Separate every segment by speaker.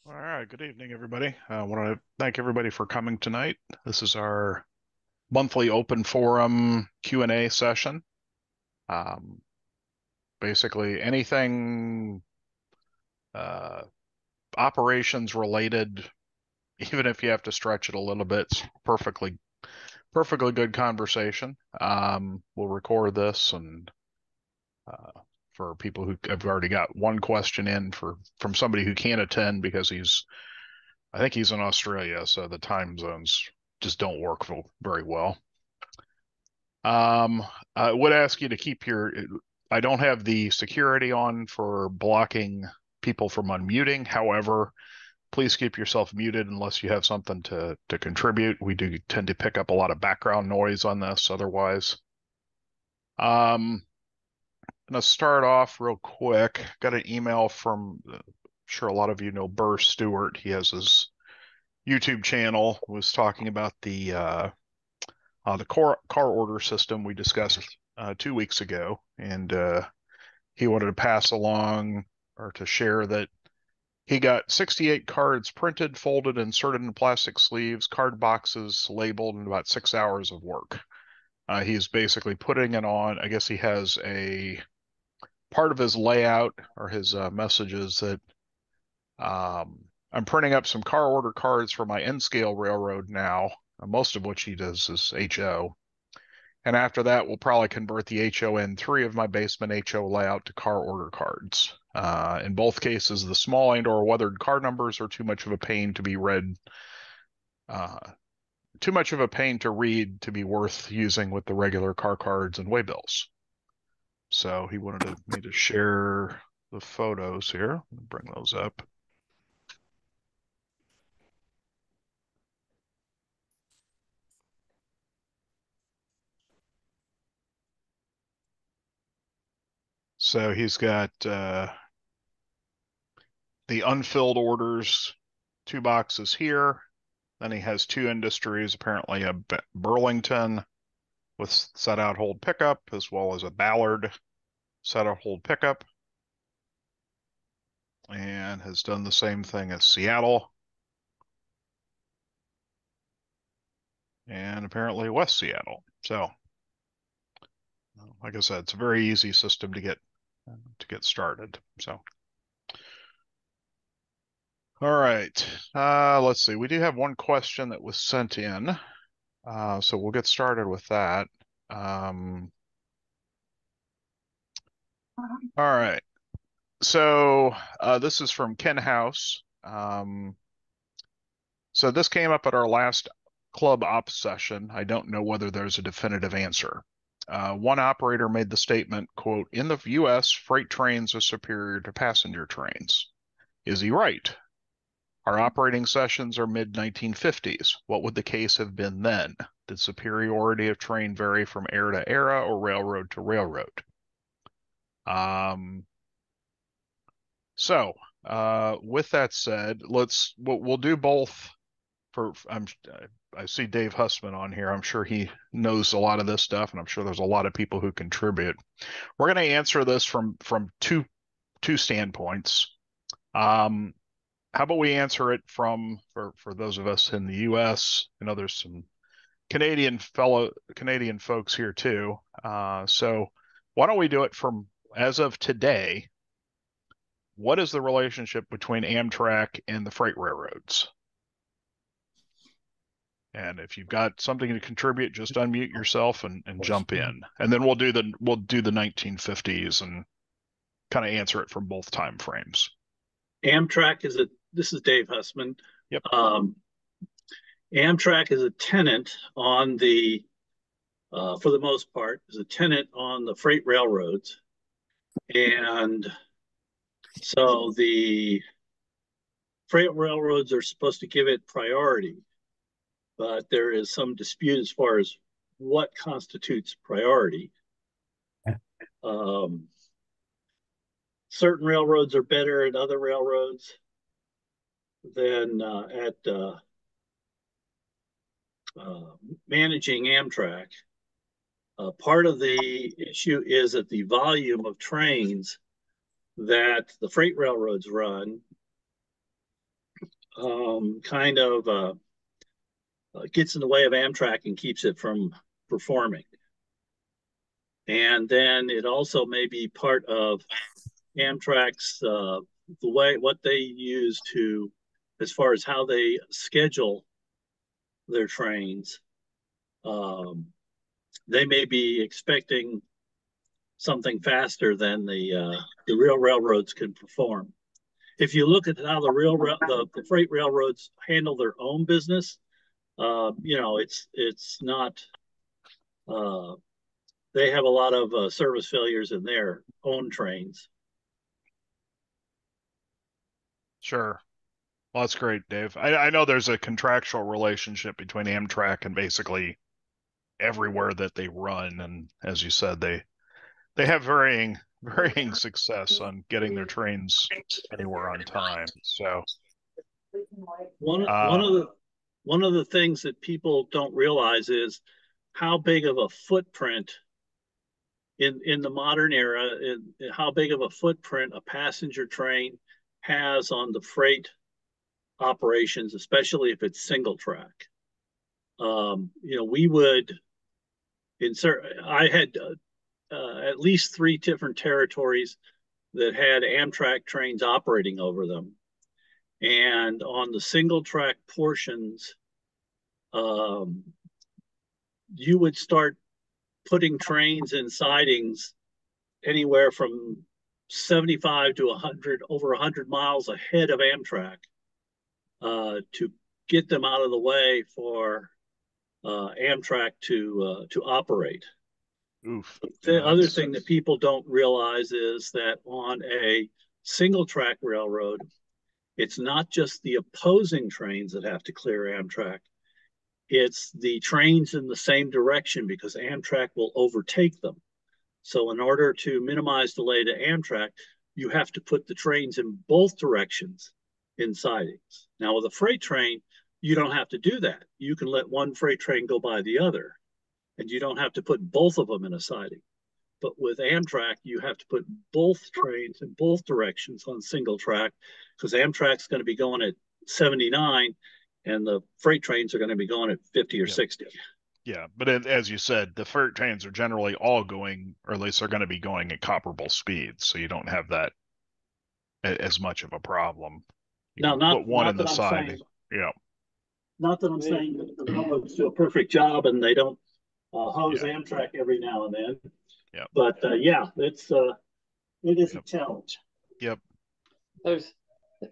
Speaker 1: All right, good evening, everybody. I want to thank everybody for coming tonight. This is our monthly open forum Q&A session. Um, Basically, anything uh, operations related, even if you have to stretch it a little bit, it's perfectly good conversation. We'll record this, and uh, for people who have already got one question in from somebody who can't attend because I think he's in Australia, so the time zones just don't work very well. Um, I would ask you to keep I don't have the security on for blocking people from unmuting. However, please keep yourself muted unless you have something to contribute. We do tend to pick up a lot of background noise on this otherwise. I'm going to start off real quick. Got an email from, I'm sure a lot of you know Burr Stewart. He has his YouTube channel, was talking about the car order system we discussed 2 weeks ago, and he wanted to pass along or to share that he got 68 cards printed, folded, inserted in plastic sleeves, card boxes labeled, in about 6 hours of work. He's basically putting it on. I guess he has a part of his layout or his messages that I'm printing up some car order cards for my N-scale railroad now, most of which he does is HO. And after that, we'll probably convert the HON3 of my basement HO layout to car order cards. In both cases, the small and/or weathered car numbers are too much of a pain to be read, uh, too much of a pain to read to be worth using with the regular car cards and waybills. So he wanted me to share the photos here. Bring those up. So he's got the unfilled orders, 2 boxes here. Then he has 2 industries, apparently a Burlington with set out hold pickup, as well as a Ballard set out hold pickup, and has done the same thing as Seattle, and apparently West Seattle. So, like I said, it's a very easy system to get started. So, all right, let's see. We do have one question that was sent in, so we'll get started with that. All right. So this is from Ken House. So this came up at our last club op session. I don't know whether there's a definitive answer. One operator made the statement, quote, "In the U.S., freight trains are superior to passenger trains." Is he right? Our operating sessions are mid-1950s. What would the case have been then? Did superiority of train vary from era to era or railroad to railroad? So, with that said, we'll do both. I see Dave Hussman on here. I'm sure he knows a lot of this stuff, and I'm sure there's a lot of people who contribute. We're going to answer this from two standpoints. How about we answer it from for those of us in the U.S. I know there's some Canadian folks here too. So why don't we do it from as of today? What is the relationship between Amtrak and the freight railroads? And if you've got something to contribute, just unmute yourself and jump in. And then we'll do the 1950s and kind of answer it from both time frames.
Speaker 2: Amtrak this is Dave Hussman.
Speaker 1: Yep.
Speaker 2: Amtrak is a tenant on for the most part, is a tenant on the freight railroads. And so the freight railroads are supposed to give it priority, but there is some dispute as far as what constitutes priority. Certain railroads are better at other railroads than at managing Amtrak. Part of the issue is that the volume of trains that the freight railroads run kind of gets in the way of Amtrak and keeps it from performing. And then it also may be part of Amtrak's the way what they use to, as far as how they schedule their trains. Um, they may be expecting something faster than the real railroads can perform. If you look at how the freight railroads handle their own business, it's not. Uh, they have a lot of service failures in their own trains.
Speaker 1: Sure. Well, that's great, Dave. I know there's a contractual relationship between Amtrak and basically everywhere that they run, and as you said, they have varying success on getting their trains anywhere on time. So,
Speaker 2: One one
Speaker 1: uh,
Speaker 2: of the one of the things that people don't realize is how big of a footprint in the modern era, how big of a footprint a passenger train has on the freight operations, especially if it's single track. We would insert. I had at least three different territories that had Amtrak trains operating over them, and on the single track portions, um, you would start putting trains in sidings anywhere from 75 to 100, over 100 miles ahead of Amtrak to get them out of the way for Amtrak to operate.
Speaker 1: oof,
Speaker 2: The
Speaker 1: yeah,
Speaker 2: other
Speaker 1: that's
Speaker 2: thing that people don't realize is that on a single track railroad, it's not just the opposing trains that have to clear Amtrak. It's the trains in the same direction because Amtrak will overtake them. So in order to minimize delay to Amtrak, you have to put the trains in both directions in sidings. Now with a freight train, you don't have to do that. You can let one freight train go by the other, and you don't have to put both of them in a siding. But with Amtrak, you have to put both trains in both directions on single track because Amtrak's going to be going at 79 and the freight trains are going to be going at 50 or
Speaker 1: yeah,
Speaker 2: 60.
Speaker 1: yeah. But as you said, the freight trains are generally all going, or at least they're going to be going at comparable speeds, so you don't have that as much of a problem. You
Speaker 2: Now,
Speaker 1: can
Speaker 2: not
Speaker 1: put one in
Speaker 2: not
Speaker 1: the
Speaker 2: that I'm
Speaker 1: side.
Speaker 2: saying
Speaker 1: Yeah,
Speaker 2: not that I'm saying that the railroads do a perfect job and they don't hose
Speaker 1: yeah,
Speaker 2: Amtrak every now and then,
Speaker 1: yeah,
Speaker 2: but yeah, it is a
Speaker 1: yep,
Speaker 2: challenge.
Speaker 1: yep.
Speaker 3: There's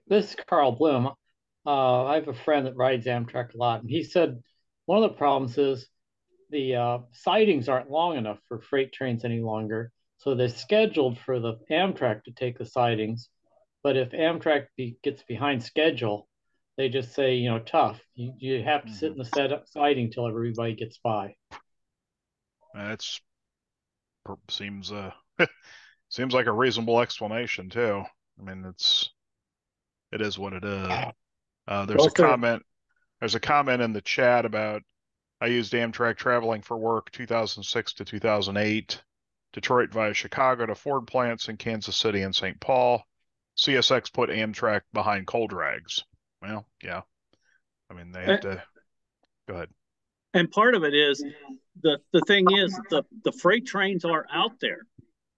Speaker 3: this is Carl Bloom. I have a friend that rides Amtrak a lot, and he said one of the problems is the sidings aren't long enough for freight trains any longer. So they're scheduled for the Amtrak to take the sidings, but if Amtrak gets behind schedule, they just say, tough. You have to sit
Speaker 1: Hmm.
Speaker 3: in the siding till everybody gets by.
Speaker 1: That's seems seems like a reasonable explanation too. I mean, it is what it is. There's
Speaker 2: Well,
Speaker 1: a
Speaker 2: sir,
Speaker 1: comment. There's a comment in the chat about I used Amtrak traveling for work 2006 to 2008, Detroit via Chicago to Ford plants in Kansas City and St. Paul. CSX put Amtrak behind coal drags. Well, yeah. I mean, they have to go ahead.
Speaker 2: and part of it is the thing is the freight trains are out there,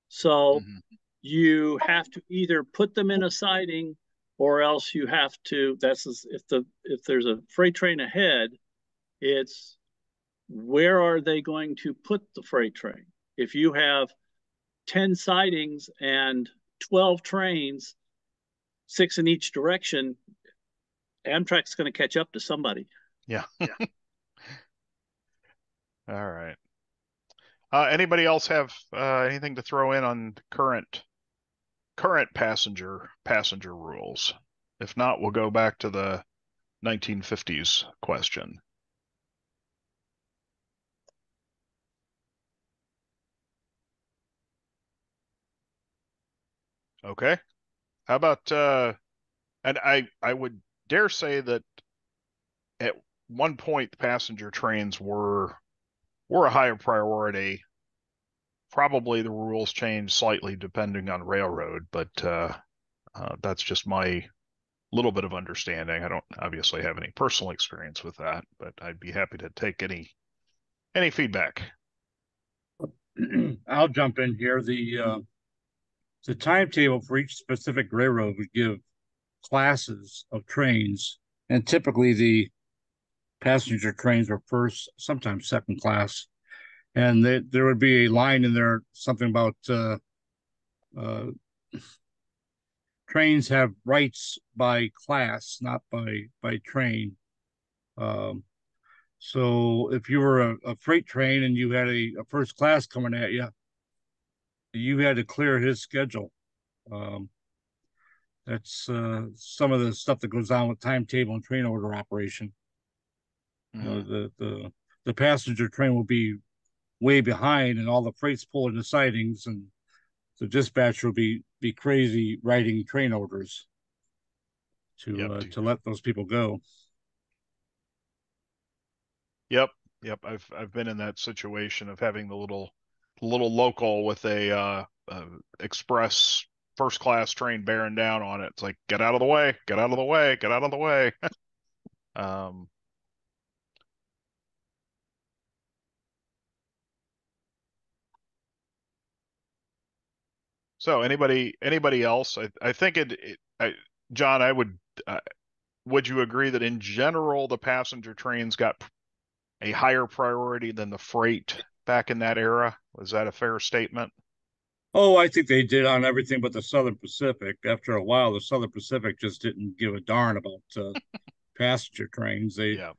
Speaker 2: so
Speaker 1: Hmm.
Speaker 2: you have to either put them in a siding or else you have to. If there's a freight train ahead, it's where are they going to put the freight train? If you have 10 sidings and 12 trains, six in each direction, Amtrak's going to catch up to somebody.
Speaker 1: Yeah. All right. Anybody else have anything to throw in on current passenger rules? If not, we'll go back to the 1950s question. Okay. How about and I would dare say that at one point the passenger trains were a higher priority. Probably the rules changed slightly depending on railroad, but that's just my little bit of understanding. I don't obviously have any personal experience with that, but I'd be happy to take any feedback.
Speaker 4: I'll jump in here. The timetable for each specific railroad would give classes of trains, and typically the passenger trains were first, sometimes second class, and there would be a line in there, something about uh, trains have rights by class, not by train. Um, so if you were a freight train and you had a first class coming at you, you had to clear his schedule. Um, that's some of the stuff that goes on with timetable and train order operation. You know,
Speaker 1: Mm,
Speaker 4: the passenger train will be way behind, and all the freight's pulling the sidings, and the dispatcher will be crazy writing train orders
Speaker 1: yep.
Speaker 4: to let those people go.
Speaker 1: Yep. Yep. I've been in that situation of having the little local with a express first class train bearing down on it. It's like, get out of the way, get out of the way, get out of the way. Um, so anybody else? I think John, would you agree that in general the passenger trains got a higher priority than the freight back in that era? Was that a fair statement?
Speaker 4: Oh, I think they did on everything but the Southern Pacific. After a while, the Southern Pacific just didn't give a darn about passenger trains.
Speaker 1: Yeah,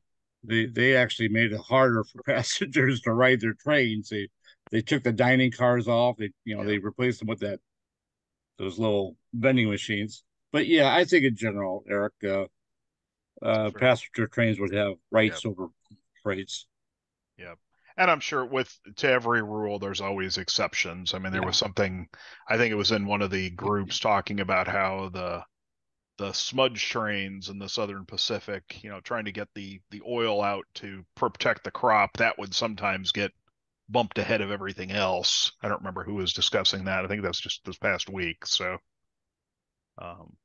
Speaker 4: They actually made it harder for passengers to ride their trains. They took the dining cars off.
Speaker 1: yeah,
Speaker 4: They replaced them with those little vending machines. But yeah, I think in general, Eric,
Speaker 1: fair.
Speaker 4: passenger trains would have
Speaker 1: Yeah,
Speaker 4: rights over freights.
Speaker 1: yeah. And I'm sure to every rule, there's always exceptions. I mean, there
Speaker 4: Yeah.
Speaker 1: was something, I think it was in one of the groups talking about how the smudge trains in the Southern Pacific, trying to get the oil out to protect the crop, that would sometimes get bumped ahead of everything else. I don't remember who was discussing that. I think that's just this past week. Um,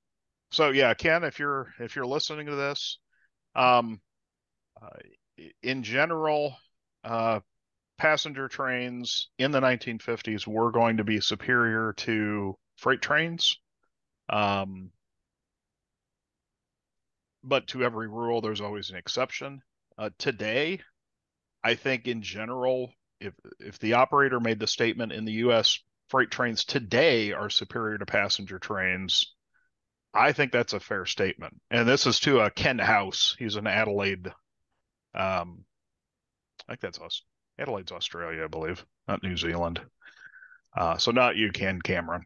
Speaker 1: so yeah, Ken, if you're listening to this, um, uh, in general, uh, passenger trains in the 1950s were going to be superior to freight trains. Um, but to every rule, there's always an exception. Today, I think in general, if the operator made the statement in the U.S. freight trains today are superior to passenger trains, I think that's a fair statement. And this is to Ken House. He's an Adelaide. I think that's us. Adelaide's Australia, I believe, not New Zealand. So not you, Ken Cameron.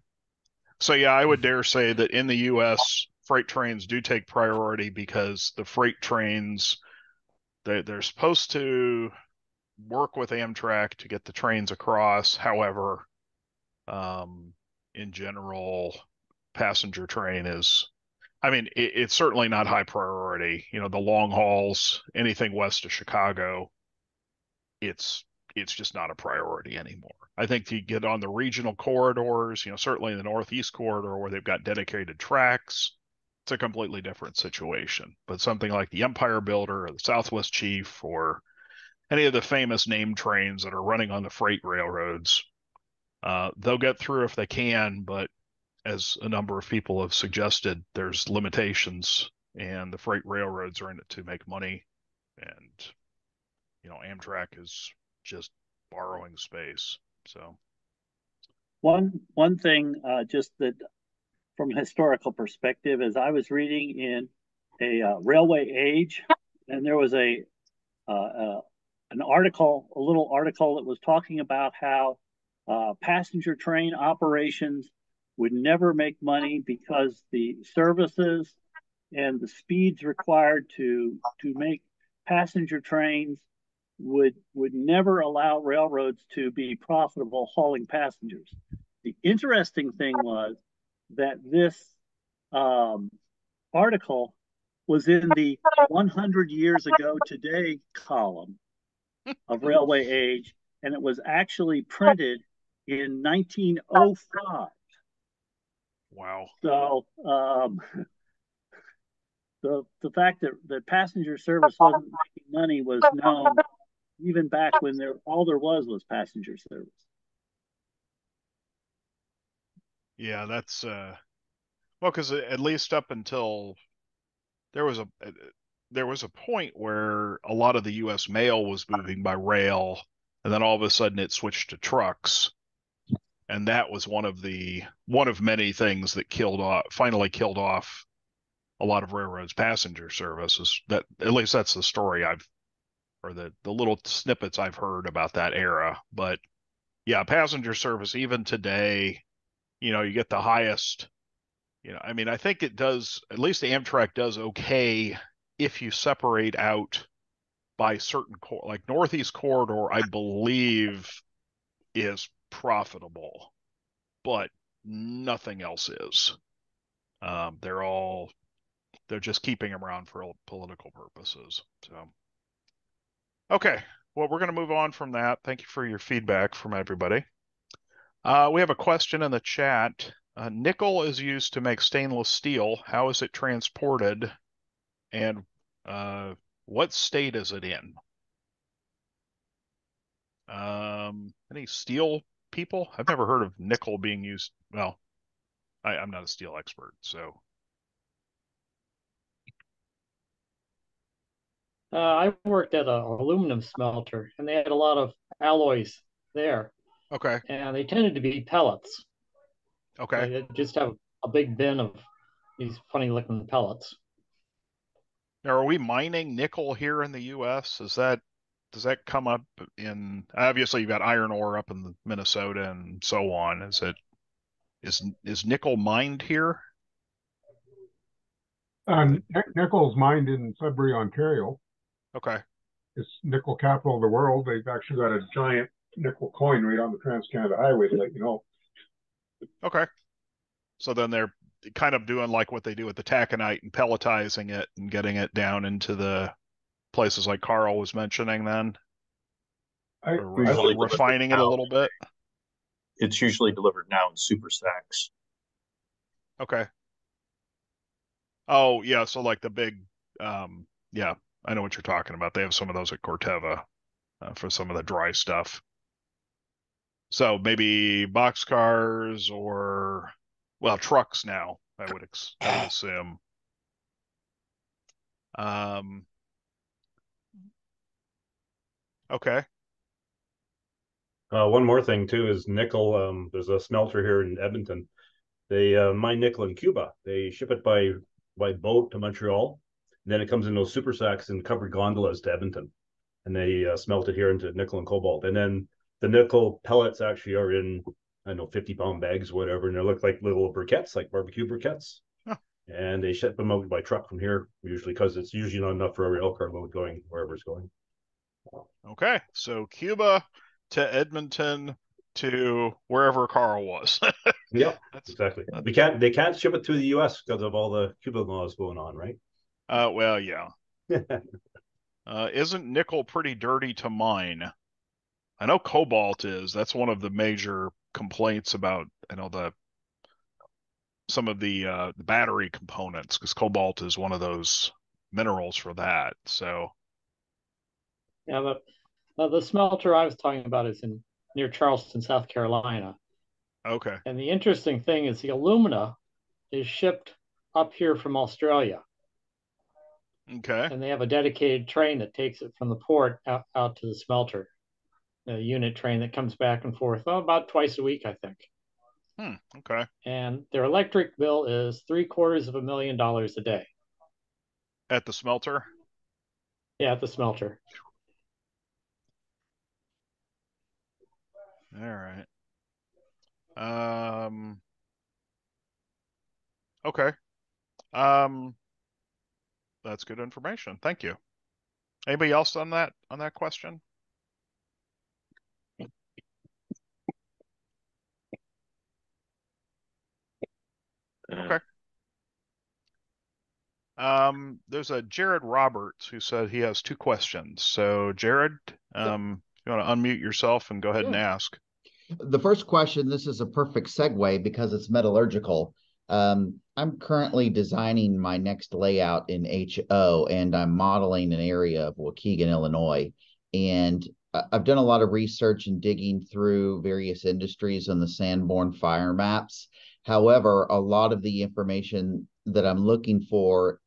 Speaker 1: So yeah, I would dare say that in the U.S., freight trains do take priority because the freight trains they're supposed to work with Amtrak to get the trains across. However, um, in general, passenger train is, I mean, it's certainly not high priority. The long hauls, anything west of Chicago, it's it's just not a priority anymore. I think to get on the regional corridors, certainly in the Northeast corridor where they've got dedicated tracks, it's a completely different situation. But something like the Empire Builder or the Southwest Chief or any of the famous name trains that are running on the freight railroads, they'll get through if they can, but as a number of people have suggested, there's limitations, and the freight railroads are in it to make money, and Amtrak is just borrowing space. So,
Speaker 2: One thing, just that from a historical perspective, is I was reading in a Railway Age, and there was an article, a little article that was talking about how passenger train operations would never make money because the services and the speeds required to make passenger trains would never allow railroads to be profitable hauling passengers. The interesting thing was that this um, article was in the 100 years ago today column of Railway Age, and it was actually printed in 1905.
Speaker 1: wow.
Speaker 2: So the fact that passenger service wasn't making money was known even back when all there was passenger service.
Speaker 1: Yeah, that's well, because at least up until there was a there was a point where a lot of the U.S. mail was moving by rail, and then all of a sudden it switched to trucks, and that was one of many things that finally killed off a lot of railroads' passenger services. That at least that's the story or the little snippets I've heard about that era. But yeah, passenger service even today, you get the highest. I mean, I think it does, at least the Amtrak does okay if you separate out by certain like Northeast Corridor, I believe is profitable, but nothing else is. They're just keeping them around for political purposes. So, okay. Well, we're going to move on from that. Thank you for your feedback from everybody. We have a question in the chat. Nickel is used to make stainless steel. How is it transported? And what state is it in? Any steel people? I've never heard of nickel being used. Well, I'm not a steel expert, so.
Speaker 3: I worked at an aluminum smelter, and they had a lot of alloys there,
Speaker 1: Okay.
Speaker 3: and they tended to be pellets.
Speaker 1: Okay.
Speaker 3: They just have a big bin of these funny looking pellets.
Speaker 1: Now, are we mining nickel here in the U.S.? Does that come up in, obviously you've got iron ore up in Minnesota and so on. Is nickel mined here?
Speaker 5: Nickel's mined in Sudbury, Ontario.
Speaker 1: Okay.
Speaker 5: It's nickel capital of the world. They've actually got a giant nickel coin right on the Trans-Canada Highway to let you know.
Speaker 1: Okay. So then they're kind of doing like what they do with the taconite and pelletizing it and getting it down into the places like Carl was mentioning then. Refining it a little bit.
Speaker 6: It's usually delivered now in super stacks.
Speaker 1: Okay. Oh yeah, so like the big, yeah, I know what you're talking about. They have some of those at Corteva for some of the dry stuff. So maybe boxcars or, well, trucks now. I would assume. Okay.
Speaker 6: One more thing too is nickel. There's a smelter here in Edmonton. They mine nickel in Cuba. They ship it by boat to Montreal, and then it comes in those super sacks and covered gondolas to Edmonton, and they smelt it here into nickel and cobalt. And then the nickel pellets actually are in, I don't know, 50-pound bags, or whatever, and they look like little briquettes, like barbecue briquettes.
Speaker 1: Huh.
Speaker 6: And they ship them out by truck from here, usually, because it's usually not enough for a rail car load going wherever it's going.
Speaker 1: Okay, so Cuba to Edmonton to wherever Carl was.
Speaker 6: Yeah, exactly. They can't ship it to the U.S. because of all the Cuban laws going on, right?
Speaker 1: Well, yeah. Isn't nickel pretty dirty to mine? I know cobalt is. That's one of the major complaints about, some of the battery components, because cobalt is one of those minerals for that. So
Speaker 3: Yeah, but the smelter I was talking about is near Charleston, South Carolina.
Speaker 1: okay.
Speaker 3: And the interesting thing is the alumina is shipped up here from Australia.
Speaker 1: Okay.
Speaker 3: And they have a dedicated train that takes it from the port out to the smelter. A unit train that comes back and forth about twice a week, I think.
Speaker 1: Okay.
Speaker 3: And their electric bill is $750,000 a day.
Speaker 1: At the smelter?
Speaker 3: Yeah, at the smelter.
Speaker 1: All right. Okay. That's good information. Thank you. Anybody else on that question? Okay. There's a Jared Roberts who said he has two questions. So Jared, you want to unmute yourself and go ahead and ask.
Speaker 7: The first question, this is a perfect segue because it's metallurgical. I'm currently designing my next layout in HO, and I'm modeling an area of Waukegan, Illinois. And I've done a lot of research and digging through various industries on the Sanborn fire maps. However, a lot of the information that I'm looking for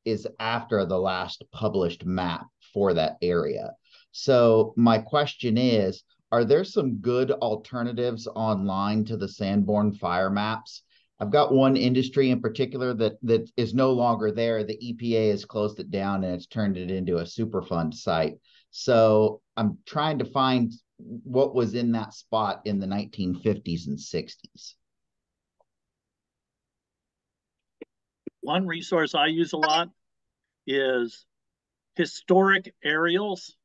Speaker 7: is after the last published map for that area. So my question is, are there some good alternatives online to the Sanborn fire maps? I've got one industry in particular that is no longer there. The EPA has closed it down and it's turned it into a Superfund site. So I'm trying to find what was in that spot in the 1950s and 60s.
Speaker 2: One resource I use a lot is historic aerials.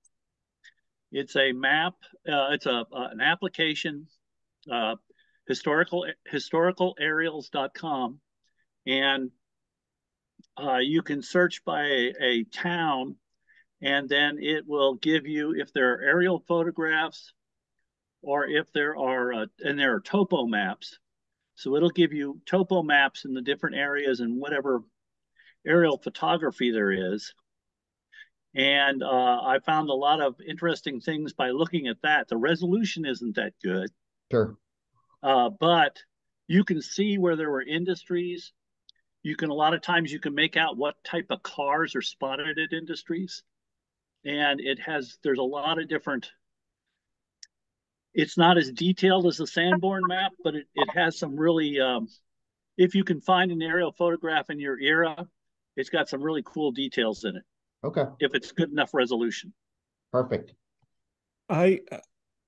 Speaker 2: It's a map. It's an application, historicalaerials.com, and you can search by a town, and then it will give you if there are aerial photographs or if there are and there are topo maps. So it'll give you topo maps in the different areas and whatever aerial photography there is. And I found a lot of interesting things by looking at that. The resolution isn't that good,
Speaker 7: Sure.
Speaker 2: but you can see where there were industries. You can, a lot of times, you can make out what type of cars are spotted at industries. And there's a lot of different, it's not as detailed as the Sanborn map, but it has some really, if you can find an aerial photograph in your era, it's got some really cool details in it.
Speaker 7: Okay.
Speaker 2: If it's good enough resolution.
Speaker 7: Perfect.
Speaker 8: I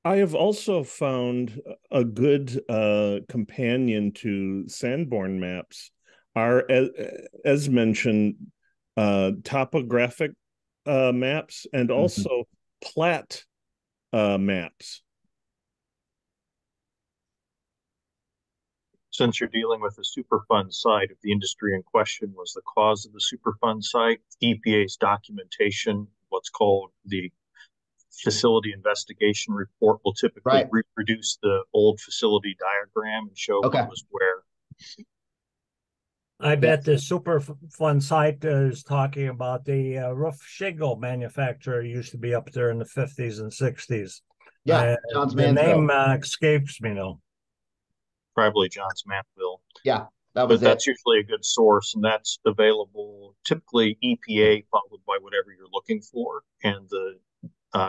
Speaker 8: have also found a good companion to Sanborn maps are, as mentioned, topographic maps and also plat maps.
Speaker 9: Since you're dealing with a Superfund site, if the industry in question was the cause of the Superfund site, EPA's documentation, what's called the facility investigation report, will typically reproduce the old facility diagram and show what was where.
Speaker 10: I bet the Superfund site is talking about the roof shingle manufacturer used to be up there in the 50s and 60s.
Speaker 7: Yeah, John's
Speaker 10: the
Speaker 7: Mansville.
Speaker 10: name escapes me now.
Speaker 9: Probably John's Mansville.
Speaker 7: Yeah, that was
Speaker 9: but that's usually a good source, and that's available typically EPA followed by whatever you're looking for, and the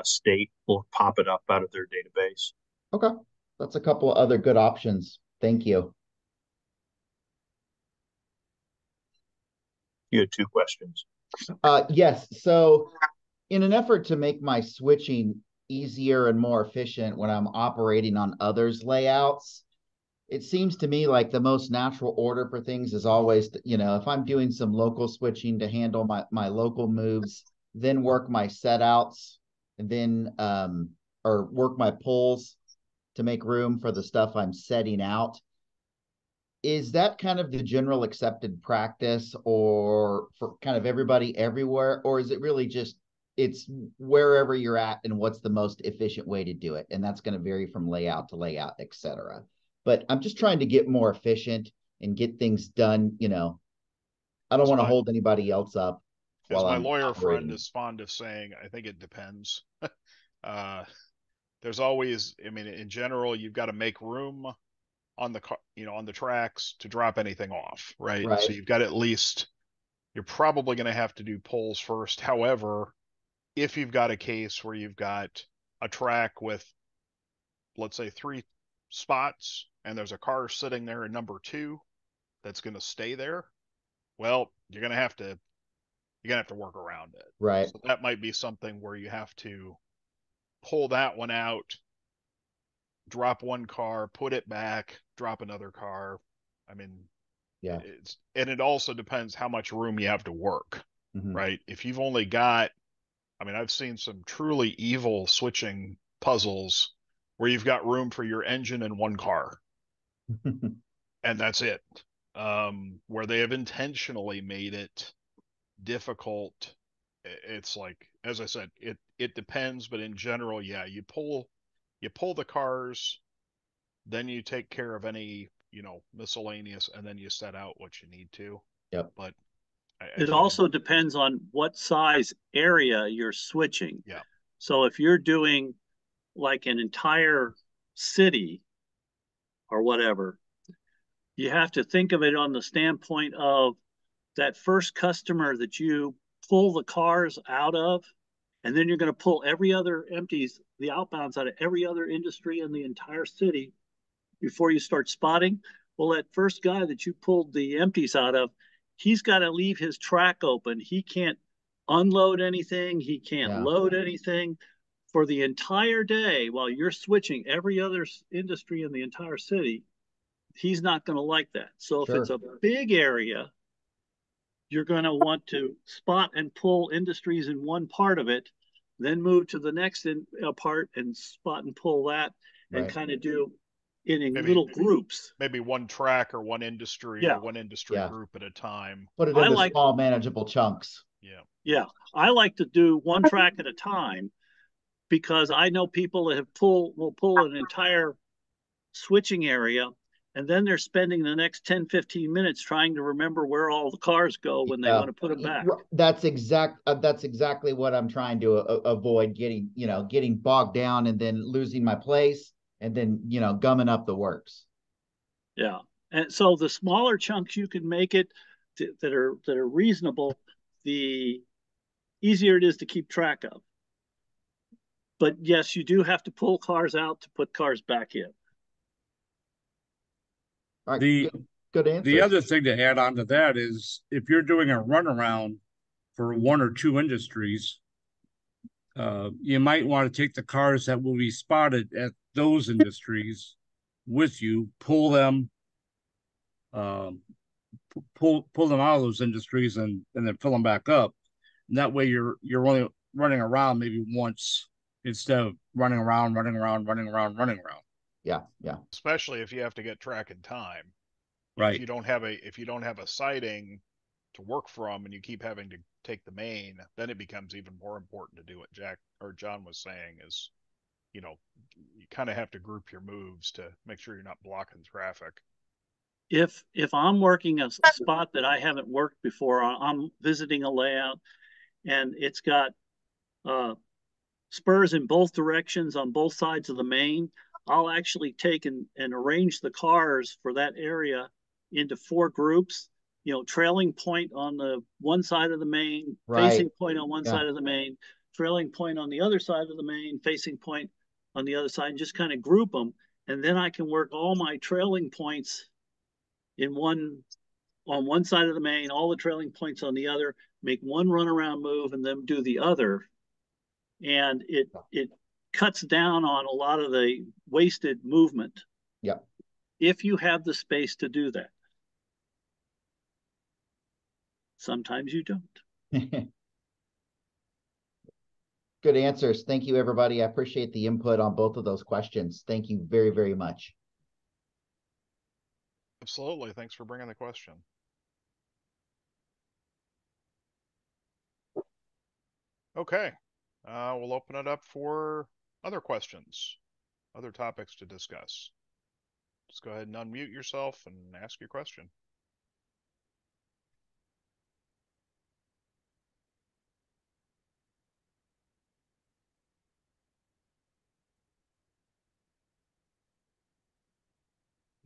Speaker 9: state will pop it up out of their database.
Speaker 7: Okay, that's a couple of other good options. Thank you.
Speaker 9: You had two questions.
Speaker 7: Yes. So in an effort to make my switching easier and more efficient when I'm operating on others' layouts, it seems to me like the most natural order for things is always, if I'm doing some local switching to handle my local moves, then work my set outs, and then or work my pulls to make room for the stuff I'm setting out. Is that kind of the general accepted practice, or for kind of everybody everywhere, or is it really just it's wherever you're at and what's the most efficient way to do it? And that's going to vary from layout to layout, etc. But I'm just trying to get more efficient and get things done. I don't want to hold anybody else up.
Speaker 1: As my lawyer friend is fond of saying, I think it depends. There's always, in general, you've got to make room on the on the tracks to drop anything off, right? So you've got you're probably going to have to do pulls first. However, if you've got a case where you've got a track with, let's say, 3 spots and there's a car sitting there in number 2 that's going to stay there, well, you're going to have to work around it.
Speaker 7: Right.
Speaker 1: So that might be something where you have to pull that one out, drop one car, put it back, drop another car.
Speaker 7: Yeah.
Speaker 1: It also depends how much room you have to work, right? If you've only got, I've seen some truly evil switching puzzles where you've got room for your engine and one car, and that's it. Where they have intentionally made it difficult. It's like, as I said, it depends, but in general, yeah, you pull the cars, then you take care of any miscellaneous, and then you set out what you need to.
Speaker 7: Yep.
Speaker 1: But
Speaker 2: it also depends on what size area you're switching.
Speaker 1: Yeah.
Speaker 2: So if you're doing like an entire city or whatever, you have to think of it on the standpoint of that first customer that you pull the cars out of, and then you're going to pull every other empties, the outbounds out of every other industry in the entire city before you start spotting. Well, that first guy that you pulled the empties out of, he's got to leave his track open. He can't unload anything. He can't load anything for the entire day while you're switching every other industry in the entire city. He's not going to like that. So if it's a big area, you're going to want to spot and pull industries in one part of it, then move to the next part and spot and pull that, and kind of do it in little groups.
Speaker 1: Maybe one track or one industry or one industry group at a time.
Speaker 7: Put it into small manageable chunks.
Speaker 2: Yeah. I like to do one track at a time because I know people that will pull an entire switching area, and then they're spending the next 10, 15 minutes trying to remember where all the cars go when they want to put them back.
Speaker 7: That's exactly what I'm trying to avoid, getting bogged down and then losing my place and then, gumming up the works.
Speaker 2: Yeah. And so the smaller chunks you can make it that are reasonable, the easier it is to keep track of. But yes, you do have to pull cars out to put cars back in.
Speaker 7: All right, good answer.
Speaker 4: The other thing to add on to that is if you're doing a runaround for one or two industries, you might want to take the cars that will be spotted at those industries with you, pull them out of those industries and then fill them back up. And that way you're only running around maybe once instead of running around.
Speaker 7: Yeah.
Speaker 1: Especially if you have to get track in time.
Speaker 4: Right.
Speaker 1: If you don't have a sighting to work from and you keep having to take the main, then it becomes even more important to do what John was saying is, you kind of have to group your moves to make sure you're not blocking traffic.
Speaker 2: If I'm working a spot that I haven't worked before, I'm visiting a layout and it's got spurs in both directions on both sides of the main, I'll actually take and arrange the cars for that area into 4 groups, trailing point on the one side of the main, facing point on one side of the main, trailing point on the other side of the main, facing point on the other side, and just kind of group them. And then I can work all my trailing points on one side of the main, all the trailing points on the other, make one runaround move and then do the other. And it cuts down on a lot of the wasted movement.
Speaker 7: Yeah.
Speaker 2: If you have the space to do that. Sometimes you don't.
Speaker 7: Good answers. Thank you, everybody. I appreciate the input on both of those questions. Thank you very, very much.
Speaker 1: Absolutely. Thanks for bringing the question. Okay. We'll open it up for other questions, other topics to discuss. Just go ahead and unmute yourself and ask your question.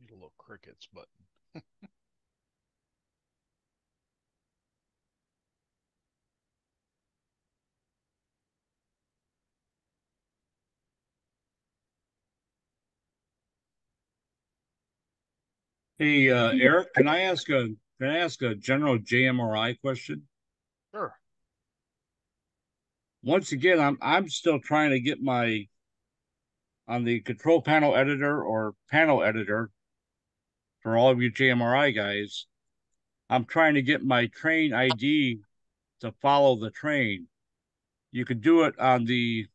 Speaker 1: Need a little crickets button.
Speaker 4: Hey, Eric, can I ask a general JMRI question?
Speaker 1: Sure.
Speaker 4: Once again, I'm still trying to get on the control panel editor or panel editor for all of you JMRI guys. I'm trying to get my train ID to follow the train. You can do it on the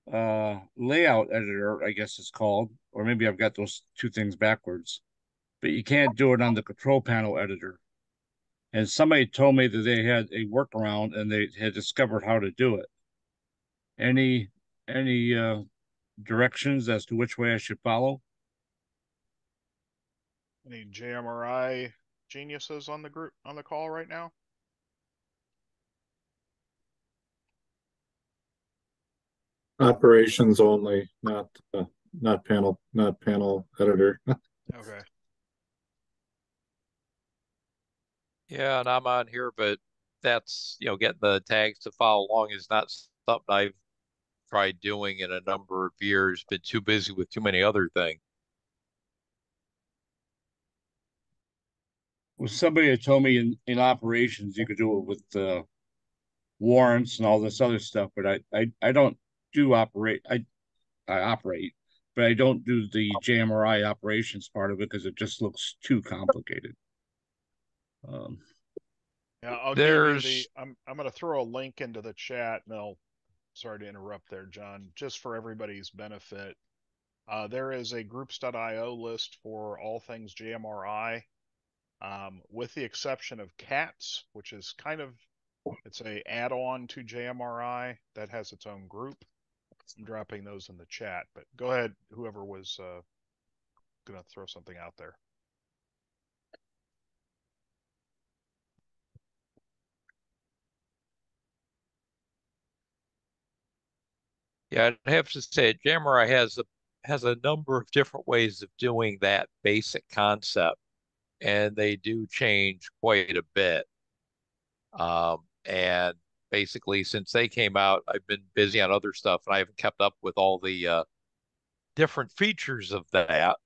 Speaker 4: layout editor, I guess it's called, or maybe I've got those two things backwards, but you can't do it on the control panel editor. And somebody told me that they had a workaround and they had discovered how to do it. Any directions as to which way I should follow?
Speaker 1: Any JMRI geniuses on the call right now?
Speaker 11: Operations only, not panel editor.
Speaker 1: Okay.
Speaker 12: Yeah, and I'm on here, but that's, getting the tags to follow along is not something I've tried doing in a number of years. Been too busy with too many other things.
Speaker 4: Well, somebody had told me in operations you could do it with warrants and all this other stuff, but I don't do operate. I operate, but I don't do the JMRI operations part of it because it just looks too complicated.
Speaker 1: Yeah, I'll give you
Speaker 12: There's
Speaker 1: I'm going to throw a link into the chat, and sorry to interrupt there, John, just for everybody's benefit. There is a groups.io list for all things JMRI, with the exception of CATS, which is it's a add-on to JMRI that has its own group. I'm dropping those in the chat, but go ahead, whoever was going to throw something out there.
Speaker 12: Yeah, I'd have to say JMRI has a number of different ways of doing that basic concept, and they do change quite a bit. And basically, since they came out, I've been busy on other stuff, and I haven't kept up with all the different features of that.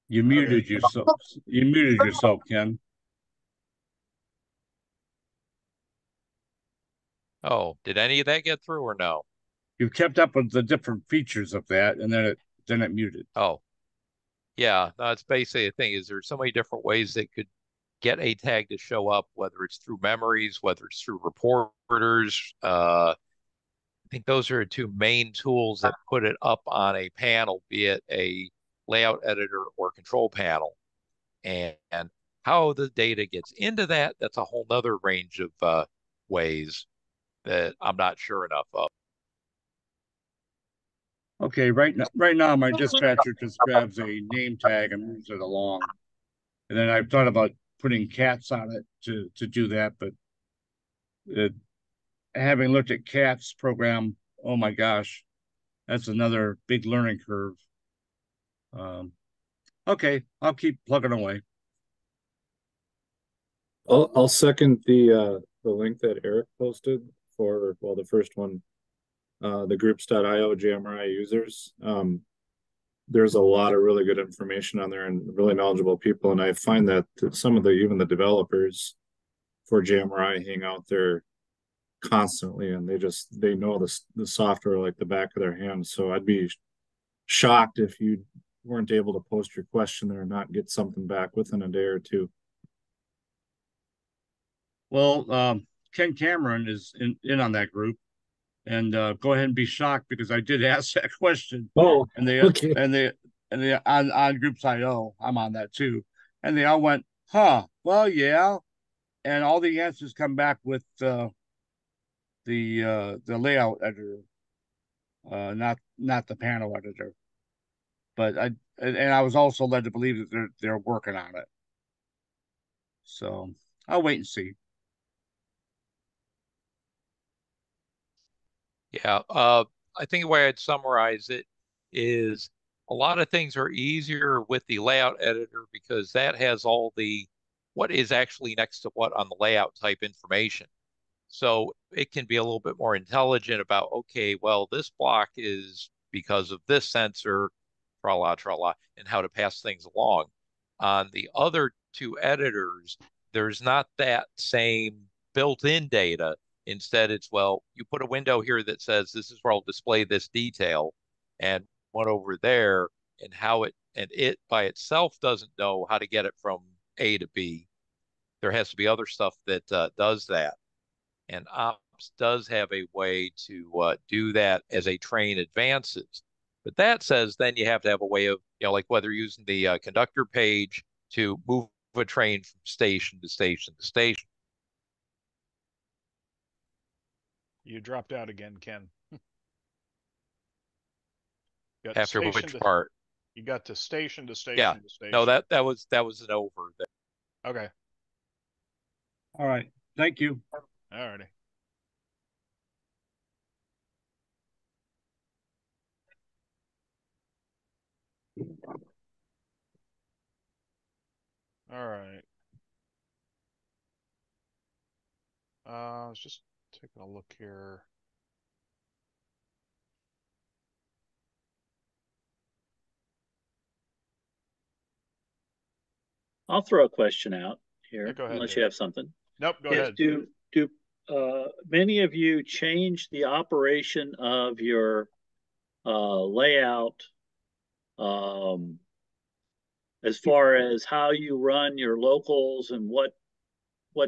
Speaker 4: You muted yourself. You muted yourself, Ken.
Speaker 12: Oh, did any of that get through or no?
Speaker 4: You've kept up with the different features of that, and then it muted.
Speaker 12: Oh, yeah. No, it's basically the thing is there's so many different ways they could get a tag to show up, whether it's through memories, whether it's through reporters. I think those are the two main tools that put it up on a panel, be it a layout editor or control panel. And how the data gets into that, that's a whole nother range of ways that I'm not sure enough of.
Speaker 4: Okay, right now my dispatcher just grabs a name tag and moves it along. And then I've thought about putting cats on it to do that, but having looked at Cat's program, oh my gosh, that's another big learning curve. Okay, I'll keep plugging away.
Speaker 11: I'll second the link that Eric posted for the first one, the groups.io JMRI users. There's a lot of really good information on there and really knowledgeable people, and I find that some of even the developers for JMRI hang out there constantly, and they know the software like the back of their hands. So I'd be shocked if you weren't able to post your question there and not get something back within a day or two.
Speaker 4: Well, Ken Cameron is in on that group, and go ahead and be shocked because I did ask that question.
Speaker 11: Oh,
Speaker 4: and they
Speaker 11: okay.
Speaker 4: and they on groups.io, I'm on that too, and they all went, huh? Well, yeah, and all the answers come back with the layout editor, not the panel editor. But I was also led to believe that they're working on it. So I'll wait and see.
Speaker 12: Yeah, I think the way I'd summarize it is a lot of things are easier with the layout editor because that has all the what is actually next to what on the layout type information. So it can be a little bit more intelligent about, okay, well, this block is because of this sensor, tra la, tra la, and how to pass things along. On the other two editors, there's not that same built-in data. Instead, it's, well, you put a window here that says this is where I'll display this detail, and one over there, and it by itself doesn't know how to get it from A to B. There has to be other stuff that does that. And Ops does have a way to do that as a train advances. But that says then you have to have a way of, like whether using the conductor page to move a train from station to station to station.
Speaker 1: You dropped out again, Ken. got
Speaker 12: After
Speaker 1: station
Speaker 12: which
Speaker 1: to,
Speaker 12: part?
Speaker 1: you got to station to
Speaker 12: Yeah.
Speaker 1: station to station.
Speaker 12: No, that was an over there.
Speaker 1: Okay.
Speaker 4: All right. Thank you.
Speaker 1: All righty. All right. I was just taking a look here.
Speaker 2: – I'll throw a question out here,
Speaker 1: Yeah, go ahead,
Speaker 2: unless
Speaker 1: Dave.
Speaker 2: you have something.
Speaker 1: Nope, go
Speaker 2: Is
Speaker 1: ahead.
Speaker 2: do many of you change the operation of your layout as far as how you run your locals and what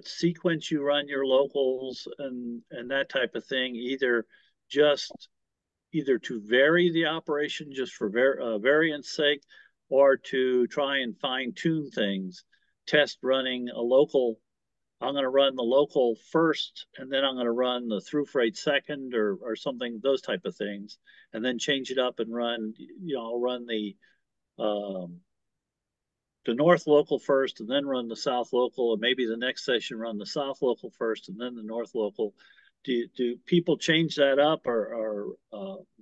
Speaker 2: sequence you run your locals and that type of thing, either to vary the operation just for variance sake, or to try and fine tune things, test running a local. I'm going to run the local first, and then I'm going to run the through freight second, or something, those type of things, and then change it up and run. I'll run the north local first, and then run the south local, and maybe the next session run the south local first, and then the north local. Do people change that up or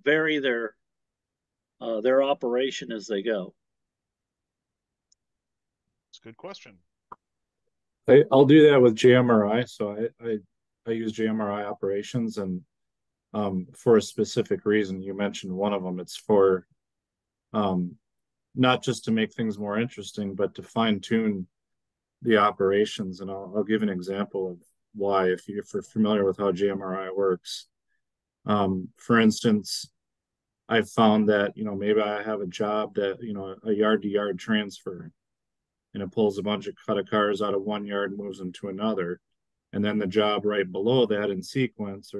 Speaker 2: vary their operation as they go?
Speaker 1: It's a good question.
Speaker 11: I'll do that with JMRI. So I use JMRI operations, and for a specific reason. You mentioned one of them. It's for not just to make things more interesting, but to fine tune the operations. And I'll give an example of why, if you're familiar with how JMRI works. For instance, I've found that, maybe I have a job that, a yard to yard transfer, and it pulls a bunch of cut of cars out of one yard and moves them to another. And then the job right below that in sequence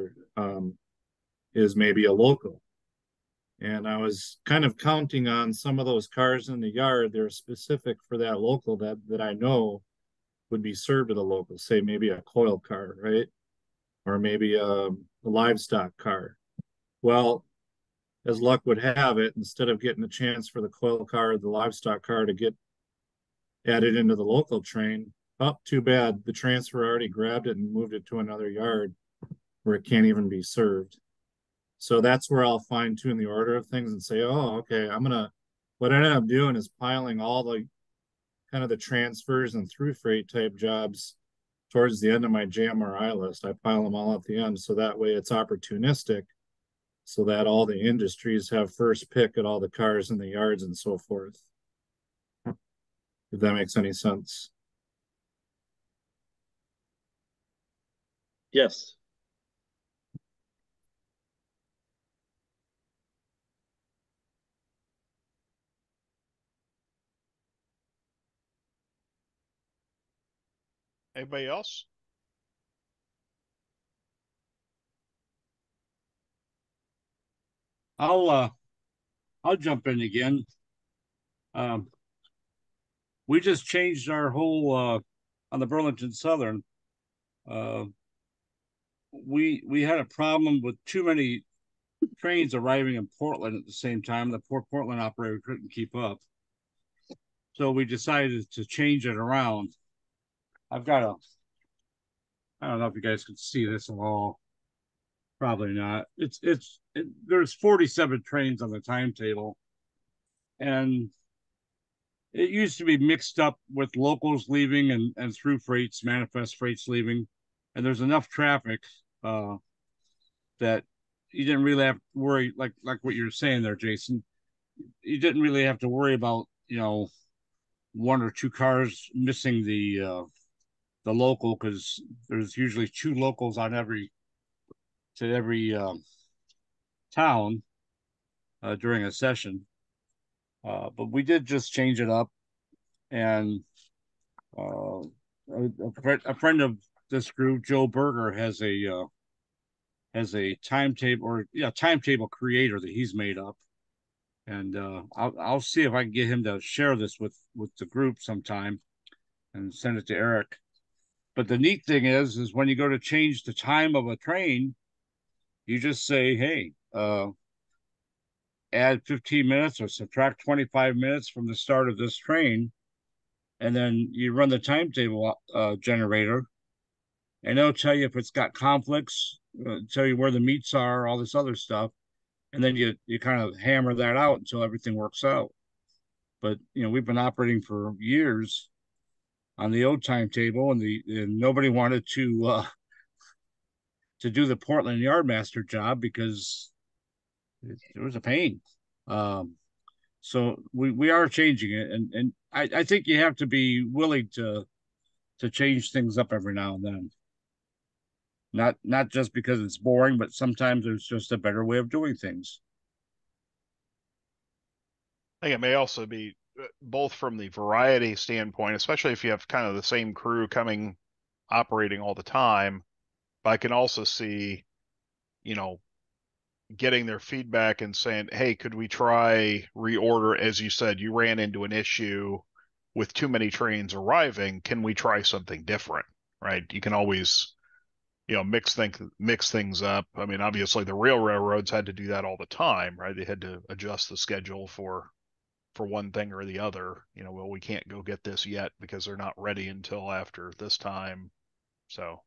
Speaker 11: is maybe a local. And I was kind of counting on some of those cars in the yard. They're specific for that local that I know would be served to the local, say maybe a coil car, right? Or maybe a livestock car. Well, as luck would have it, instead of getting a chance for the coil car or the livestock car to get added into the local train, oh, too bad. The transfer already grabbed it and moved it to another yard where it can't even be served. So that's where I'll fine tune the order of things and say, oh, okay, what I ended up doing is piling all the kind of the transfers and through freight type jobs towards the end of my JMRI list. I pile them all at the end. So that way it's opportunistic, so that all the industries have first pick at all the cars in the yards and so forth. If that makes any sense.
Speaker 2: Yes.
Speaker 1: Anybody else?
Speaker 4: I'll jump in again. We just changed our whole on the Burlington Southern. We had a problem with too many trains arriving in Portland at the same time. The poor Portland operator couldn't keep up. So we decided to change it around. I don't know if you guys can see this at all. Probably not. There's 47 trains on the timetable, and it used to be mixed up with locals leaving and through freights, manifest freights leaving, and there's enough traffic that you didn't really have to worry, like what you're saying there, Jason. You didn't really have to worry about one or two cars missing the local, because there's usually two locals on every town during a session. But we did just change it up, and a friend of this group, Joe Berger, has a timetable creator that he's made up, and I'll see if I can get him to share this with the group sometime and send it to Eric. But the neat thing is when you go to change the time of a train, you just say, hey, add 15 minutes or subtract 25 minutes from the start of this train, and then you run the timetable generator, and it'll tell you if it's got conflicts, tell you where the meets are, all this other stuff, and then you kind of hammer that out until everything works out. But we've been operating for years on the old timetable, and nobody wanted to do the Portland Yardmaster job because it was a pain. So we are changing it, and I think you have to be willing to change things up every now and then. Not just because it's boring, but sometimes there's just a better way of doing things.
Speaker 1: I think it may also be both from the variety standpoint, especially if you have kind of the same crew operating all the time. But I can also see, getting their feedback and saying, hey, could we try reorder? As you said, you ran into an issue with too many trains arriving. Can we try something different? Right? You can always, mix things up. I mean, obviously the real railroads had to do that all the time, right? They had to adjust the schedule for one thing or the other. Well, we can't go get this yet because they're not ready until after this time. So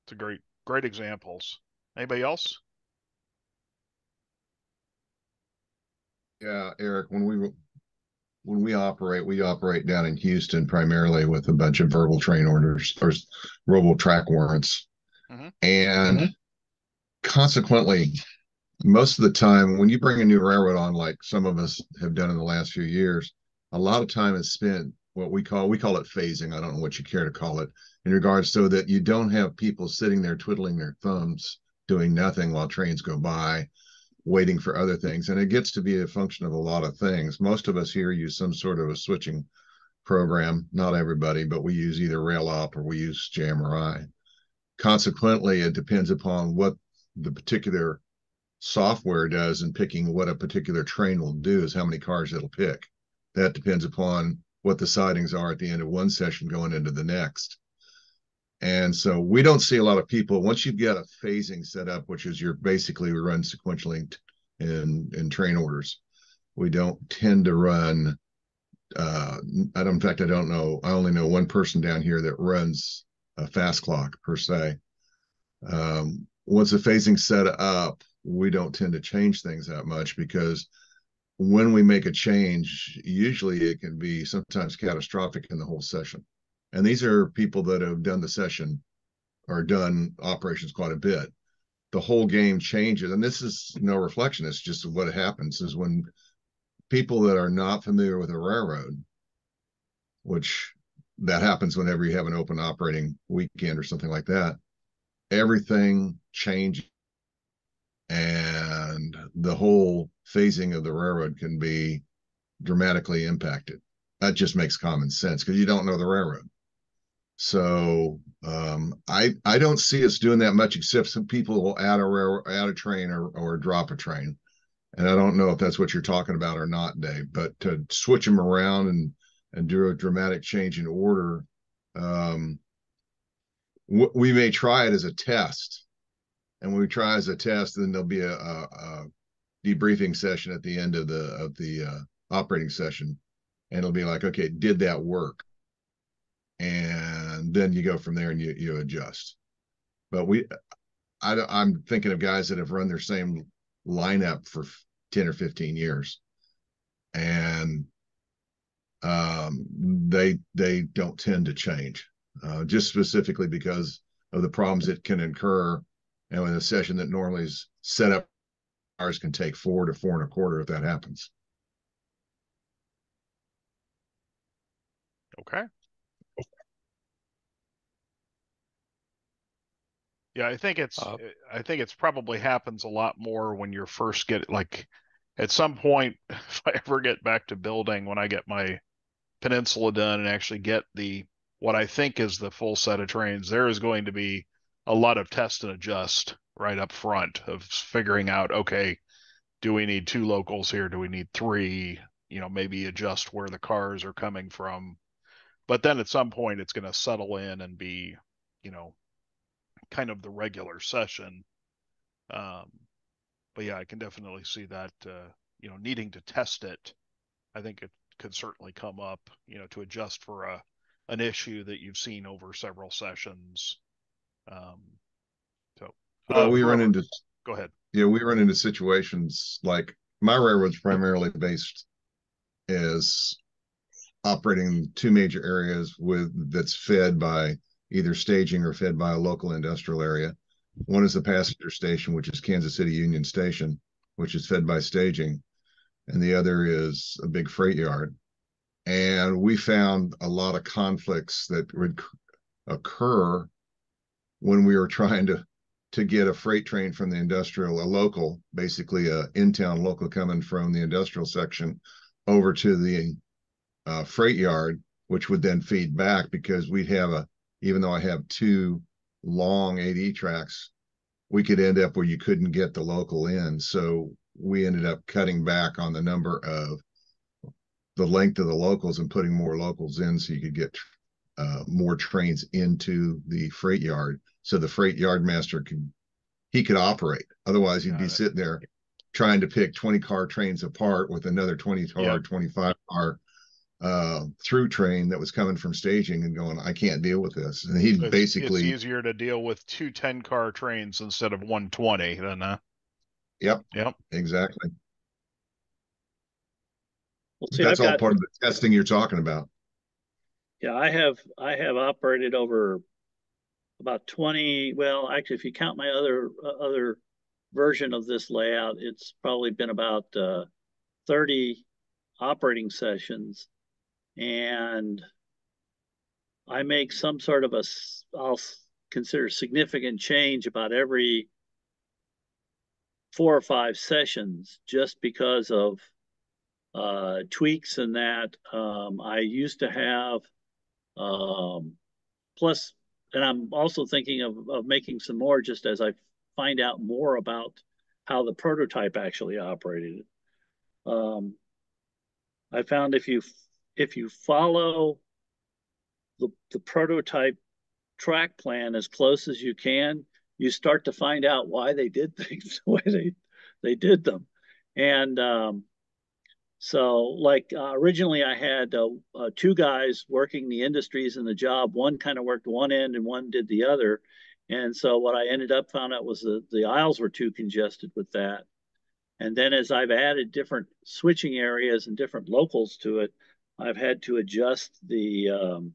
Speaker 1: it's a great examples. Anybody else?
Speaker 13: Yeah, Eric, when we operate down in Houston primarily with a bunch of verbal train orders or verbal track warrants. And consequently, most of the time when you bring a new railroad on, like some of us have done in the last few years, a lot of time is spent what we call it phasing. I don't know what you care to call it, in regards so that you don't have people sitting there twiddling their thumbs doing nothing while trains go by, waiting for other things. And it gets to be a function of a lot of things. Most of us here use some sort of a switching program. Not everybody, but we use either RailOp or we use JMRI. Consequently, it depends upon what the particular software does in picking what a particular train will do, is how many cars it'll pick. That depends upon what the sidings are at the end of one session going into the next. And so we don't see a lot of people, once you've got a phasing set up, which is we run sequentially in train orders. We don't tend to run, in fact, I don't know, I only know one person down here that runs a fast clock per se. Once the phasing set up, we don't tend to change things that much, because when we make a change, usually it can be sometimes catastrophic in the whole session. And these are people that have done the session or done operations quite a bit. The whole game changes. And this is no reflection. It's just what happens is when people that are not familiar with a railroad, which that happens whenever you have an open operating weekend or something like that, everything changes. And the whole phasing of the railroad can be dramatically impacted. That just makes common sense because you don't know the railroad. So I don't see us doing that much, except some people will add a train or drop a train. And I don't know if that's what you're talking about or not, Dave, but to switch them around and do a dramatic change in order, we may try it as a test. And when we try as a test, then there'll be a debriefing session at the end of the operating session. And it'll be like, okay, did that work? And then you go from there and you adjust. But I'm thinking of guys that have run their same lineup for 10 or 15 years. And they don't tend to change, just specifically because of the problems that can occur. And in a session that normally is set up, ours can take 4 to 4 1/4 if that happens.
Speaker 1: Okay. Yeah, I think it's probably happens a lot more when you're first like at some point, if I ever get back to building, when I get my peninsula done and actually get what I think is the full set of trains, there is going to be a lot of test and adjust right up front of figuring out, okay, do we need 2 locals here? Do we need 3? Maybe adjust where the cars are coming from. But then at some point it's going to settle in and be, kind of the regular session. but yeah, I can definitely see that, needing to test it. I think it could certainly come up, to adjust for an issue that you've seen over several sessions. Um, so,
Speaker 13: well, we run into
Speaker 1: go ahead.
Speaker 13: Yeah, we run into situations like my railroad's primarily based as operating two major areas that's fed by either staging or fed by a local industrial area. One is the passenger station, which is Kansas City Union Station, which is fed by staging, and the other is a big freight yard. And we found a lot of conflicts that would occur when we were trying to get a freight train from the industrial, a local, basically a in-town local coming from the industrial section over to the freight yard, which would then feed back, because we'd have even though I have two long 8E tracks, we could end up where you couldn't get the local in. So we ended up cutting back on the number of the length of the locals and putting more locals in so you could get more trains into the freight yard, so the freight yard master could operate. Otherwise, he'd be sitting there trying to pick 20-car trains apart with another 20-car, 25-car through train that was coming from staging and going, I can't deal with this. And he basically,
Speaker 1: it's easier to deal with two 10-car trains instead of 120 than
Speaker 13: Yep, exactly. Well, see, that's all part of the testing you're talking about.
Speaker 2: Yeah, I have operated over about 20. Well, actually, if you count my other version of this layout, it's probably been about 30 operating sessions, and I make some sort of I'll consider significant change about every 4 or 5 sessions, just because of tweaks and that. I used to have plus, and I'm also thinking of making some more just as I find out more about how the prototype actually operated. I found if you follow the prototype track plan as close as you can, you start to find out why they did things the way they did them. And so, like originally, I had 2 guys working the industries in the job. One kind of worked one end and one did the other. And so, what I ended up found out was the aisles were too congested with that. And then, as I've added different switching areas and different locals to it, I've had to adjust the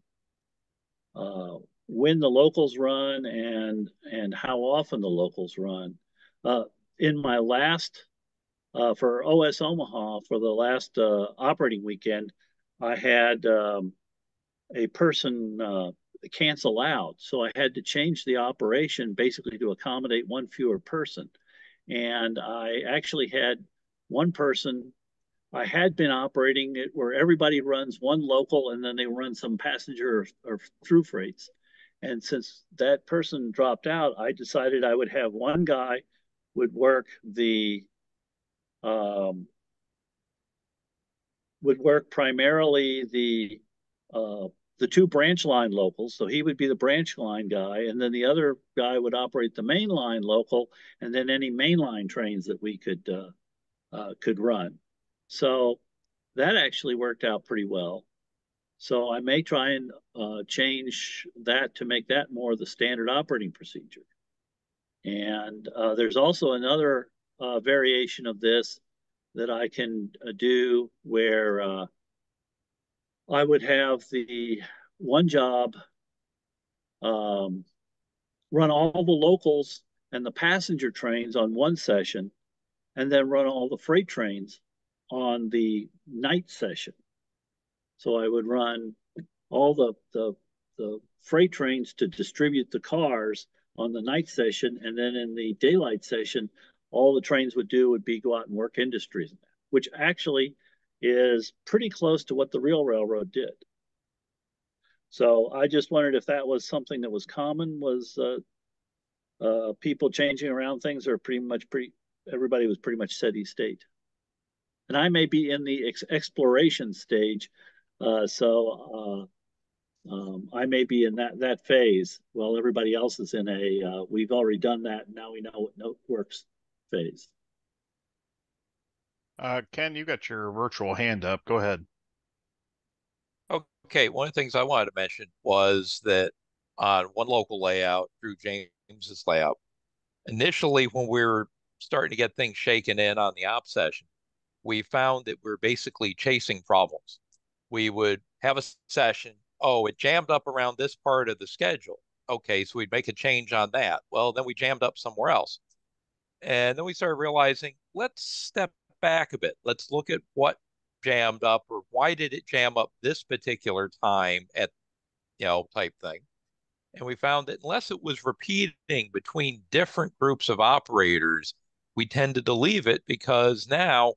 Speaker 2: when the locals run and how often the locals run. In my last for OS Omaha, for the last operating weekend, I had a person cancel out. So I had to change the operation basically to accommodate one fewer person. And I actually had one person, I had been operating it where everybody runs one local and then they run some passenger or through freights. And since that person dropped out, I decided I would have one guy would work primarily the 2 branch line locals. So he would be the branch line guy, and then the other guy would operate the main line local, and then any mainline trains that we could run. So that actually worked out pretty well. So I may try and change that to make that more the standard operating procedure. And there's also another variation of this that I can do where I would have the one job run all the locals and the passenger trains on one session, and then run all the freight trains on the night session. So I would run all the freight trains to distribute the cars on the night session, and then in the daylight session, all the trains would do would be go out and work industries, which actually is pretty close to what the real railroad did. So I just wondered if that was something that was common, was people changing around things, or everybody was pretty much steady state. And I may be in the exploration stage, so I may be in that phase while everybody else is in we've already done that, now we know what works phase.
Speaker 1: Ken, you got your virtual hand up. Go ahead.
Speaker 12: Okay, one of the things I wanted to mention was that on one local layout through James's layout, initially when we were starting to get things shaken in on the op session, we found that we're basically chasing problems. We would have a session, oh, it jammed up around this part of the schedule. Okay, so we'd make a change on that. Well, then we jammed up somewhere else. And then we started realizing, let's step back a bit. Let's look at what jammed up or why did it jam up this particular time at, type thing. And we found that unless it was repeating between different groups of operators, we tended to leave it because now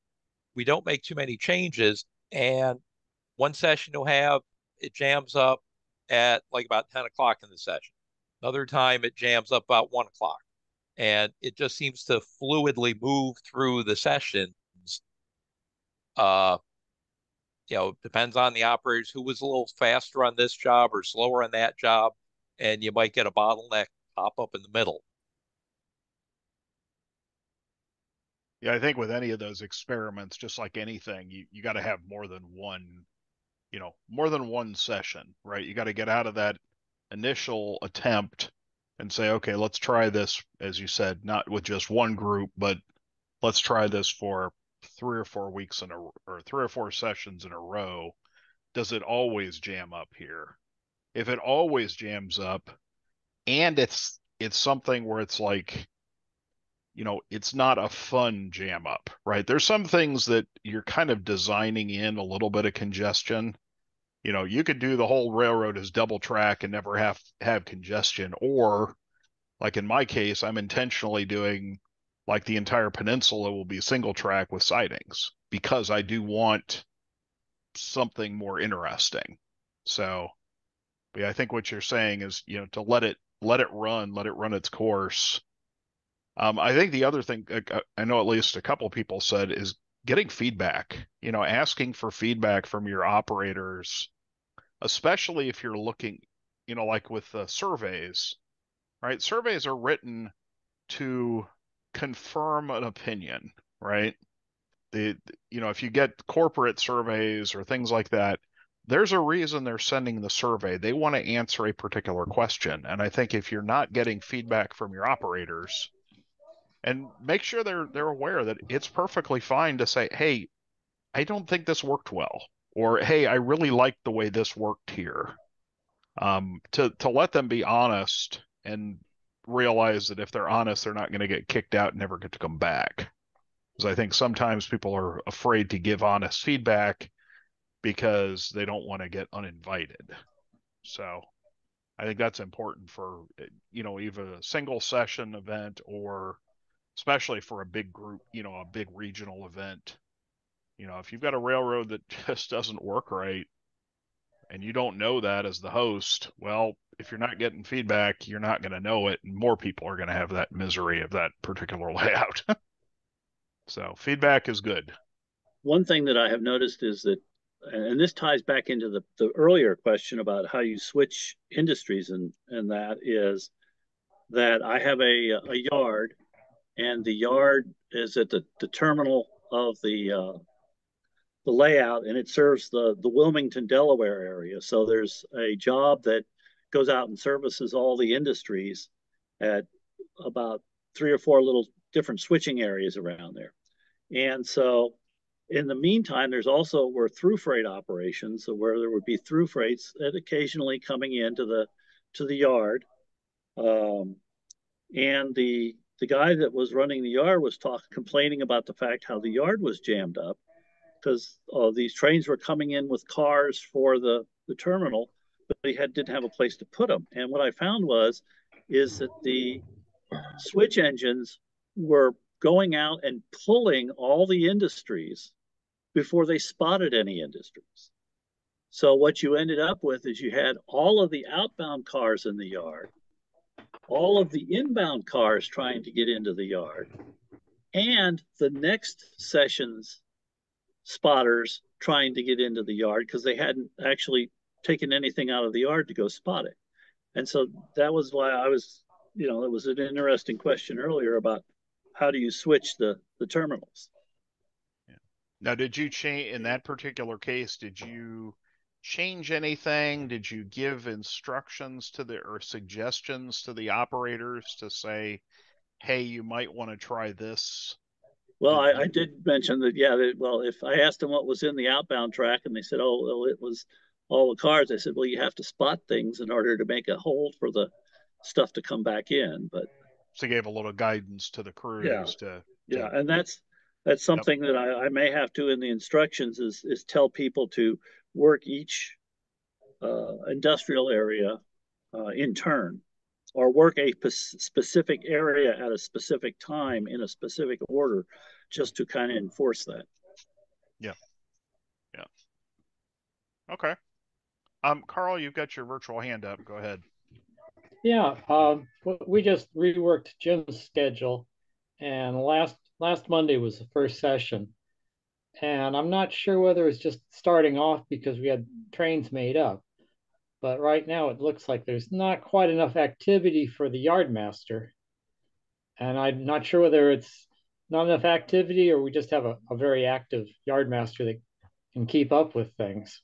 Speaker 12: we don't make too many changes. And one session will have it jams up at like about 10 o'clock in the session. Another time it jams up about 1 o'clock. And it just seems to fluidly move through the sessions. Uh, depends on the operators who was a little faster on this job or slower on that job, and you might get a bottleneck pop up in the middle.
Speaker 1: Yeah, I think with any of those experiments, just like anything, you got to have more than one session, right? You got to get out of that initial attempt and say, okay, let's try this, as you said, not with just one group, but let's try this for 3 or 4 weeks or 3 or 4 sessions in a row. Does it always jam up here? If it always jams up and it's something where it's like, it's not a fun jam up, right? There's some things that you're kind of designing in a little bit of congestion. You could do the whole railroad as double track and never have congestion. Or like in my case, I'm intentionally doing like the entire peninsula will be single track with sidings because I do want something more interesting. So, yeah, I think what you're saying is, to let it run its course. I think the other thing I know at least a couple people said is getting feedback, asking for feedback from your operators, especially if you're looking, like with surveys, right? Surveys are written to confirm an opinion, right? If you get corporate surveys or things like that, there's a reason they're sending the survey. They want to answer a particular question. And I think if you're not getting feedback from your operators, and make sure they're aware that it's perfectly fine to say, hey, I don't think this worked well, or hey, I really like the way this worked here. To let them be honest and realize that if they're honest, they're not going to get kicked out and never get to come back. Because I think sometimes people are afraid to give honest feedback because they don't want to get uninvited. So I think that's important for, either a single session event or especially for a big group, a big regional event. If you've got a railroad that just doesn't work right and you don't know that as the host, well, if you're not getting feedback, you're not going to know it. And more people are going to have that misery of that particular layout. So feedback is good.
Speaker 2: One thing that I have noticed is that, and this ties back into the earlier question about how you switch industries, and that is that I have a yard, and the yard is at the terminal of the layout, and it serves the Wilmington, Delaware area. So there's a job that goes out and services all the industries at about 3 or 4 little different switching areas around there. And so in the meantime, there's also were through freight operations, so where there would be through freights that occasionally coming into the yard. And the guy that was running the yard was complaining about the fact how the yard was jammed up because these trains were coming in with cars for the terminal, but he didn't have a place to put them. And what I found is that the switch engines were going out and pulling all the industries before they spotted any industries. So what you ended up with is you had all of the outbound cars in the yard, all of the inbound cars trying to get into the yard, and the next session's spotters trying to get into the yard because they hadn't actually taken anything out of the yard to go spot it. And so that was why I was, it was an interesting question earlier about how do you switch the terminals.
Speaker 1: Now, did you change in that particular case? Did you change anything? Did you give instructions to the or suggestions to the operators to say, hey, you might want to try this?
Speaker 2: Well, I did mention that, yeah, well, if I asked them what was in the outbound track and they said, oh, well, it was all the cars, I said, well, you have to spot things in order to make a hold for the stuff to come back in. But
Speaker 1: so gave a little guidance to the crews
Speaker 2: yeah, and that's something that I may have to in the instructions is tell people to work each industrial area in turn, or work a specific area at a specific time in a specific order, just to kind of enforce that.
Speaker 1: Yeah. Yeah. Okay. Carl, you've got your virtual hand up. Go ahead.
Speaker 3: Yeah, we just reworked Jim's schedule, and last Monday was the first session, and I'm not sure whether it's just starting off because we had trains made up, but right now it looks like there's not quite enough activity for the yard master, and I'm not sure whether it's not enough activity or we just have a very active yard master that can keep up with things.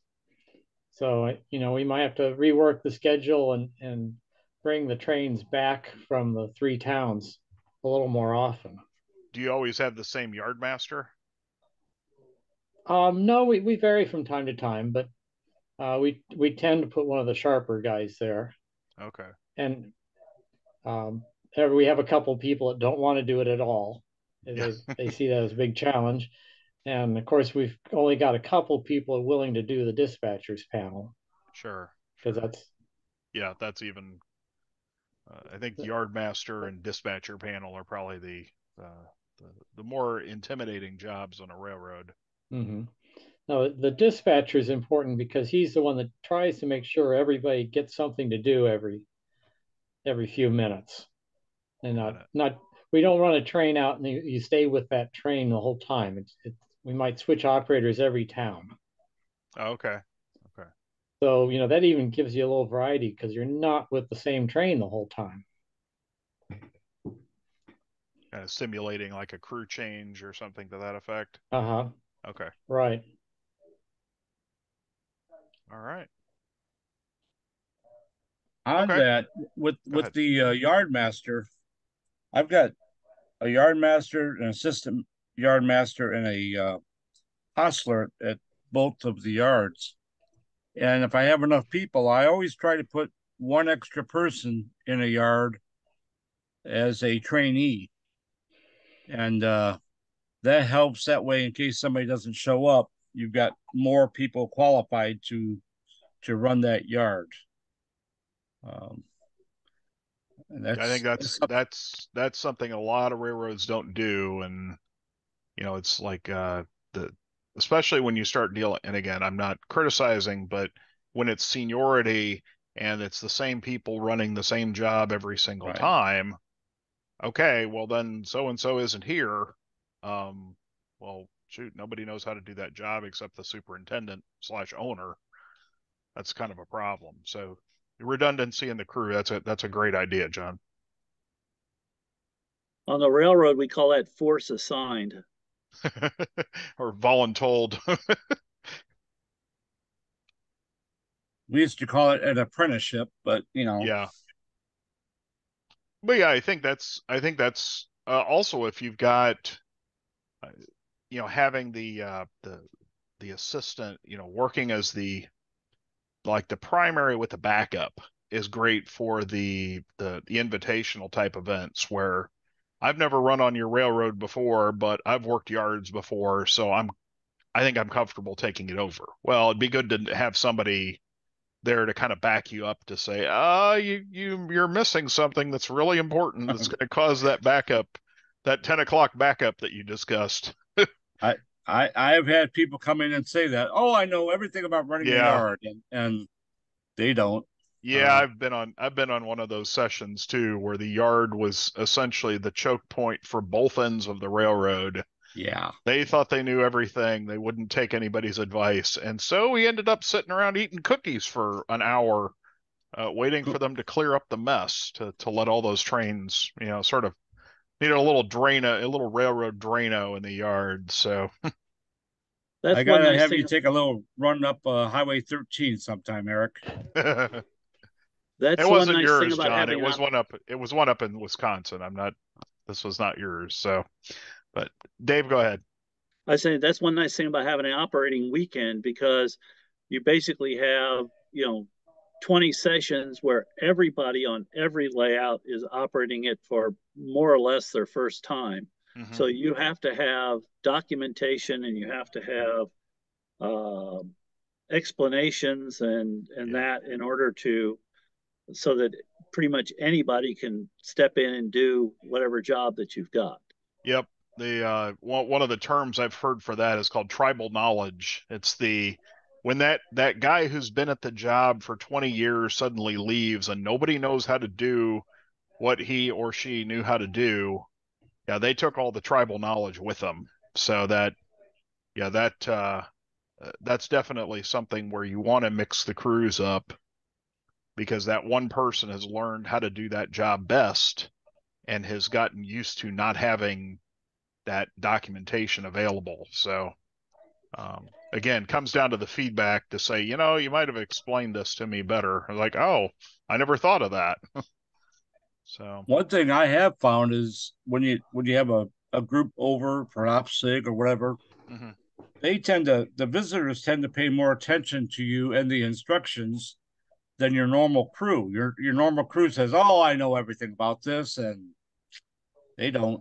Speaker 3: So, we might have to rework the schedule and bring the trains back from the three towns a little more often.
Speaker 1: Do you always have the same yard master?
Speaker 3: No, we vary from time to time, but we tend to put one of the sharper guys there.
Speaker 1: Okay.
Speaker 3: And we have a couple people that don't want to do it at all. They see that as a big challenge. And of course, we've only got a couple people willing to do the dispatchers panel.
Speaker 1: Sure.
Speaker 3: Because
Speaker 1: that's even. I think yard master and dispatcher panel are probably the more intimidating jobs on a railroad.
Speaker 3: Mm-hmm. No, the dispatcher is important because he's the one that tries to make sure everybody gets something to do every few minutes, and not we don't run a train out and you stay with that train the whole time. We might switch operators every town.
Speaker 1: Oh, okay. Okay.
Speaker 3: So that even gives you a little variety because you're not with the same train the whole time.
Speaker 1: Kind of simulating like a crew change or something to that effect.
Speaker 3: Uh-huh.
Speaker 1: Okay.
Speaker 3: Right.
Speaker 1: All right.
Speaker 4: On that, with the yard master, I've got a yard master, an assistant yard master, and a hostler at both of the yards. And if I have enough people, I always try to put one extra person in a yard as a trainee. And that helps that way in case somebody doesn't show up, you've got more people qualified to run that yard.
Speaker 1: And I think that's something a lot of railroads don't do, and it's like especially when you start dealing. And again, I'm not criticizing, but when it's seniority and it's the same people running the same job every single time, okay, well then so and so isn't here. Well, shoot, nobody knows how to do that job except the superintendent / owner. That's kind of a problem. So redundancy in the crew, that's a great idea, John.
Speaker 2: On the railroad, we call that force assigned.
Speaker 1: Or voluntold.
Speaker 4: We used to call it an apprenticeship, but
Speaker 1: Yeah. But yeah, I think that's also if you've got having the assistant, working as the primary with the backup is great for the invitational type events where I've never run on your railroad before, but I've worked yards before, so I think I'm comfortable taking it over. Well, it'd be good to have somebody there to kind of back you up to say, you're missing something that's really important that's going to cause that backup, that 10 o'clock backup that you discussed.
Speaker 4: I've had people come in and say that, oh, I know everything about running a yard, and they don't.
Speaker 1: Yeah, I've been on one of those sessions too, where the yard was essentially the choke point for both ends of the railroad.
Speaker 4: Yeah.
Speaker 1: They thought they knew everything. They wouldn't take anybody's advice. And so we ended up sitting around eating cookies for an hour, waiting for them to clear up the mess to let all those trains, sort of needed a little railroad Drano in the yard. So
Speaker 4: I gotta have you take a little run up Highway 13 sometime, Eric.
Speaker 2: That's
Speaker 1: it wasn't
Speaker 2: one nice thing
Speaker 1: yours,
Speaker 2: about
Speaker 1: John.
Speaker 2: having
Speaker 1: It was one up. It was one up in Wisconsin. I'm not. This was not yours. So, but Dave, go ahead.
Speaker 2: I say that's one nice thing about having an operating weekend, because you basically have, 20 sessions where everybody on every layout is operating it for more or less their first time. So you have to have documentation, and you have to have explanations and that in order to, so that pretty much anybody can step in and do whatever job that you've got.
Speaker 1: Yep. The one of the terms I've heard for that is called tribal knowledge. It's when that guy who's been at the job for 20 years suddenly leaves and nobody knows how to do what he or she knew how to do. Yeah, they took all the tribal knowledge with them. So that's definitely something where you want to mix the crews up, because that one person has learned how to do that job best and has gotten used to not having that documentation available. So again, comes down to the feedback to say, you might have explained this to me better. Like, oh, I never thought of that. So
Speaker 4: one thing I have found is when you have a group over for OPSIG or whatever, the visitors tend to pay more attention to you and the instructions than your normal crew. Your normal crew says, "Oh, I know everything about this," and they don't.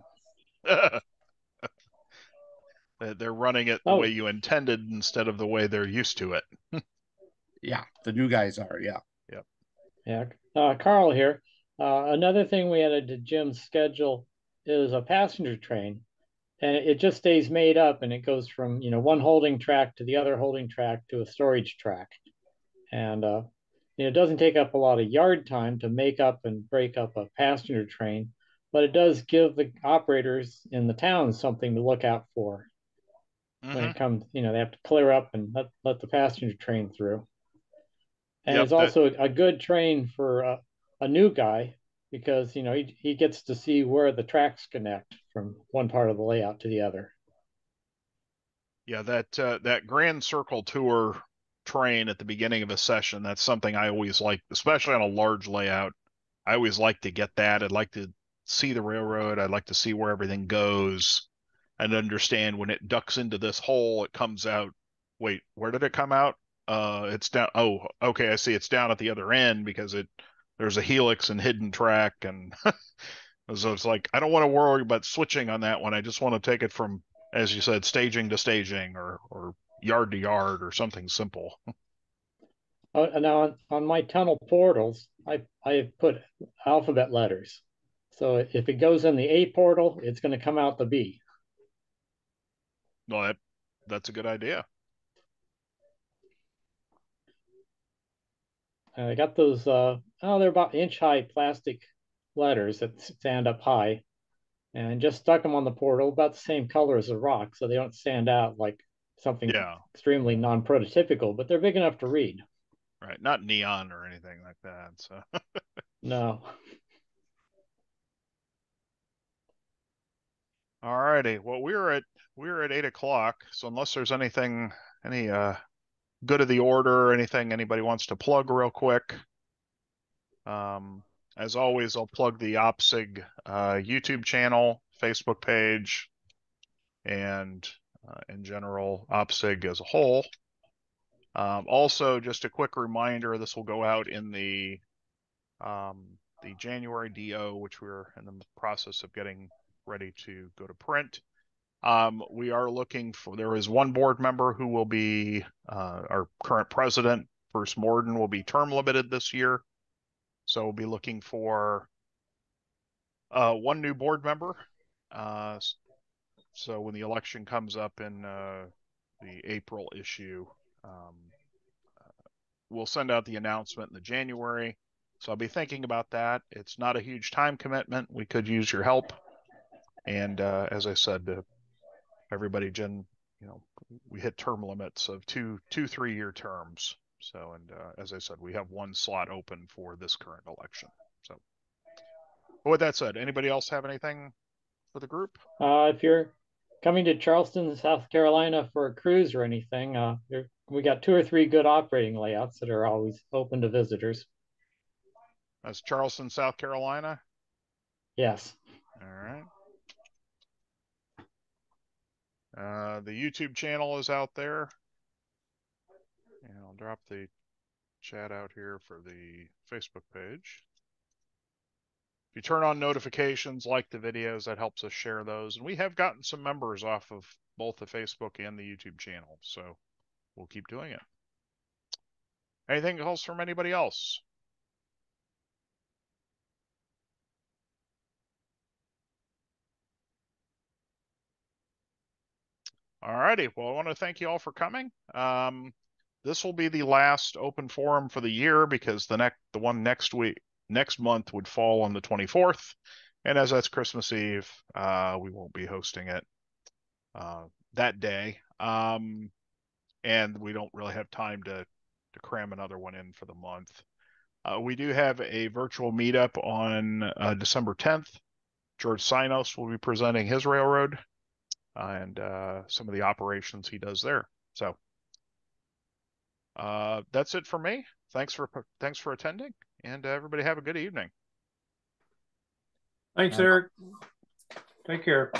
Speaker 1: They're running it the way you intended instead of the way they're used to it.
Speaker 4: Yeah, the new guys are. Yeah.
Speaker 1: Yep.
Speaker 3: Yeah. Carl here. Another thing we added to Jim's schedule is a passenger train, and it just stays made up, and it goes from one holding track to the other holding track to a storage track, and it doesn't take up a lot of yard time to make up and break up a passenger train, but it does give the operators in the town something to look out for when it comes. They have to clear up and let the passenger train through. And it's also a good train for a new guy, because he gets to see where the tracks connect from one part of the layout to the other.
Speaker 1: Yeah, that Grand Circle Tour train at the beginning of a session, that's something I always like, especially on a large layout. I always like to get that. I'd like to see the railroad. I'd like to see where everything goes and understand when it ducks into this hole, it comes out. Wait, where did it come out? It's down. Oh, okay. I see. It's down at the other end because there's a helix and hidden track. And so it's like, I don't want to worry about switching on that one. I just want to take it from, as you said, staging to staging or yard to yard or something simple.
Speaker 3: Now on my tunnel portals, I put alphabet letters. So if it goes in the A portal, it's going to come out the B.
Speaker 1: Well, that's a good idea.
Speaker 3: I got those, they're about inch-high plastic letters that stand up high, and just stuck them on the portal, about the same color as the rock, so they don't stand out like something extremely non-prototypical, but they're big enough to read.
Speaker 1: Right, not neon or anything like that. So
Speaker 3: no.
Speaker 1: All righty. Well, we're at 8 o'clock. So unless there's any good of the order or anything anybody wants to plug real quick, as always, I'll plug the OPSIG YouTube channel, Facebook page, and in general OPSIG as a whole. Also, just a quick reminder: this will go out in the January DO, which we're in the process of getting ready to go to print. We are looking for, there is one board member who will be our current president, Bruce Morden, will be term limited this year. So we'll be looking for one new board member. So when the election comes up in the April issue, we'll send out the announcement in the January. So I'll be thinking about that. It's not a huge time commitment. We could use your help. And as I said, everybody, Jen, we hit term limits of two 3-year terms. So, and as I said, we have one slot open for this current election. So, but with that said, anybody else have anything for the group?
Speaker 3: If you're coming to Charleston, South Carolina for a cruise or anything, we got 2 or 3 good operating layouts that are always open to visitors.
Speaker 1: That's Charleston, South Carolina?
Speaker 3: Yes.
Speaker 1: All right. The YouTube channel is out there. And I'll drop the chat out here for the Facebook page. If you turn on notifications, like the videos, that helps us share those. And we have gotten some members off of both the Facebook and the YouTube channel, so we'll keep doing it. Anything else from anybody else? All righty. Well, I want to thank you all for coming. This will be the last open forum for the year because the one next month would fall on the 24th, and as that's Christmas Eve, we won't be hosting it that day, and we don't really have time to cram another one in for the month. We do have a virtual meetup on December 10th. George Sinos will be presenting his railroad and some of the operations he does there. So that's it for me. Thanks for attending, and everybody have a good evening.
Speaker 5: Thanks, Eric. Take care.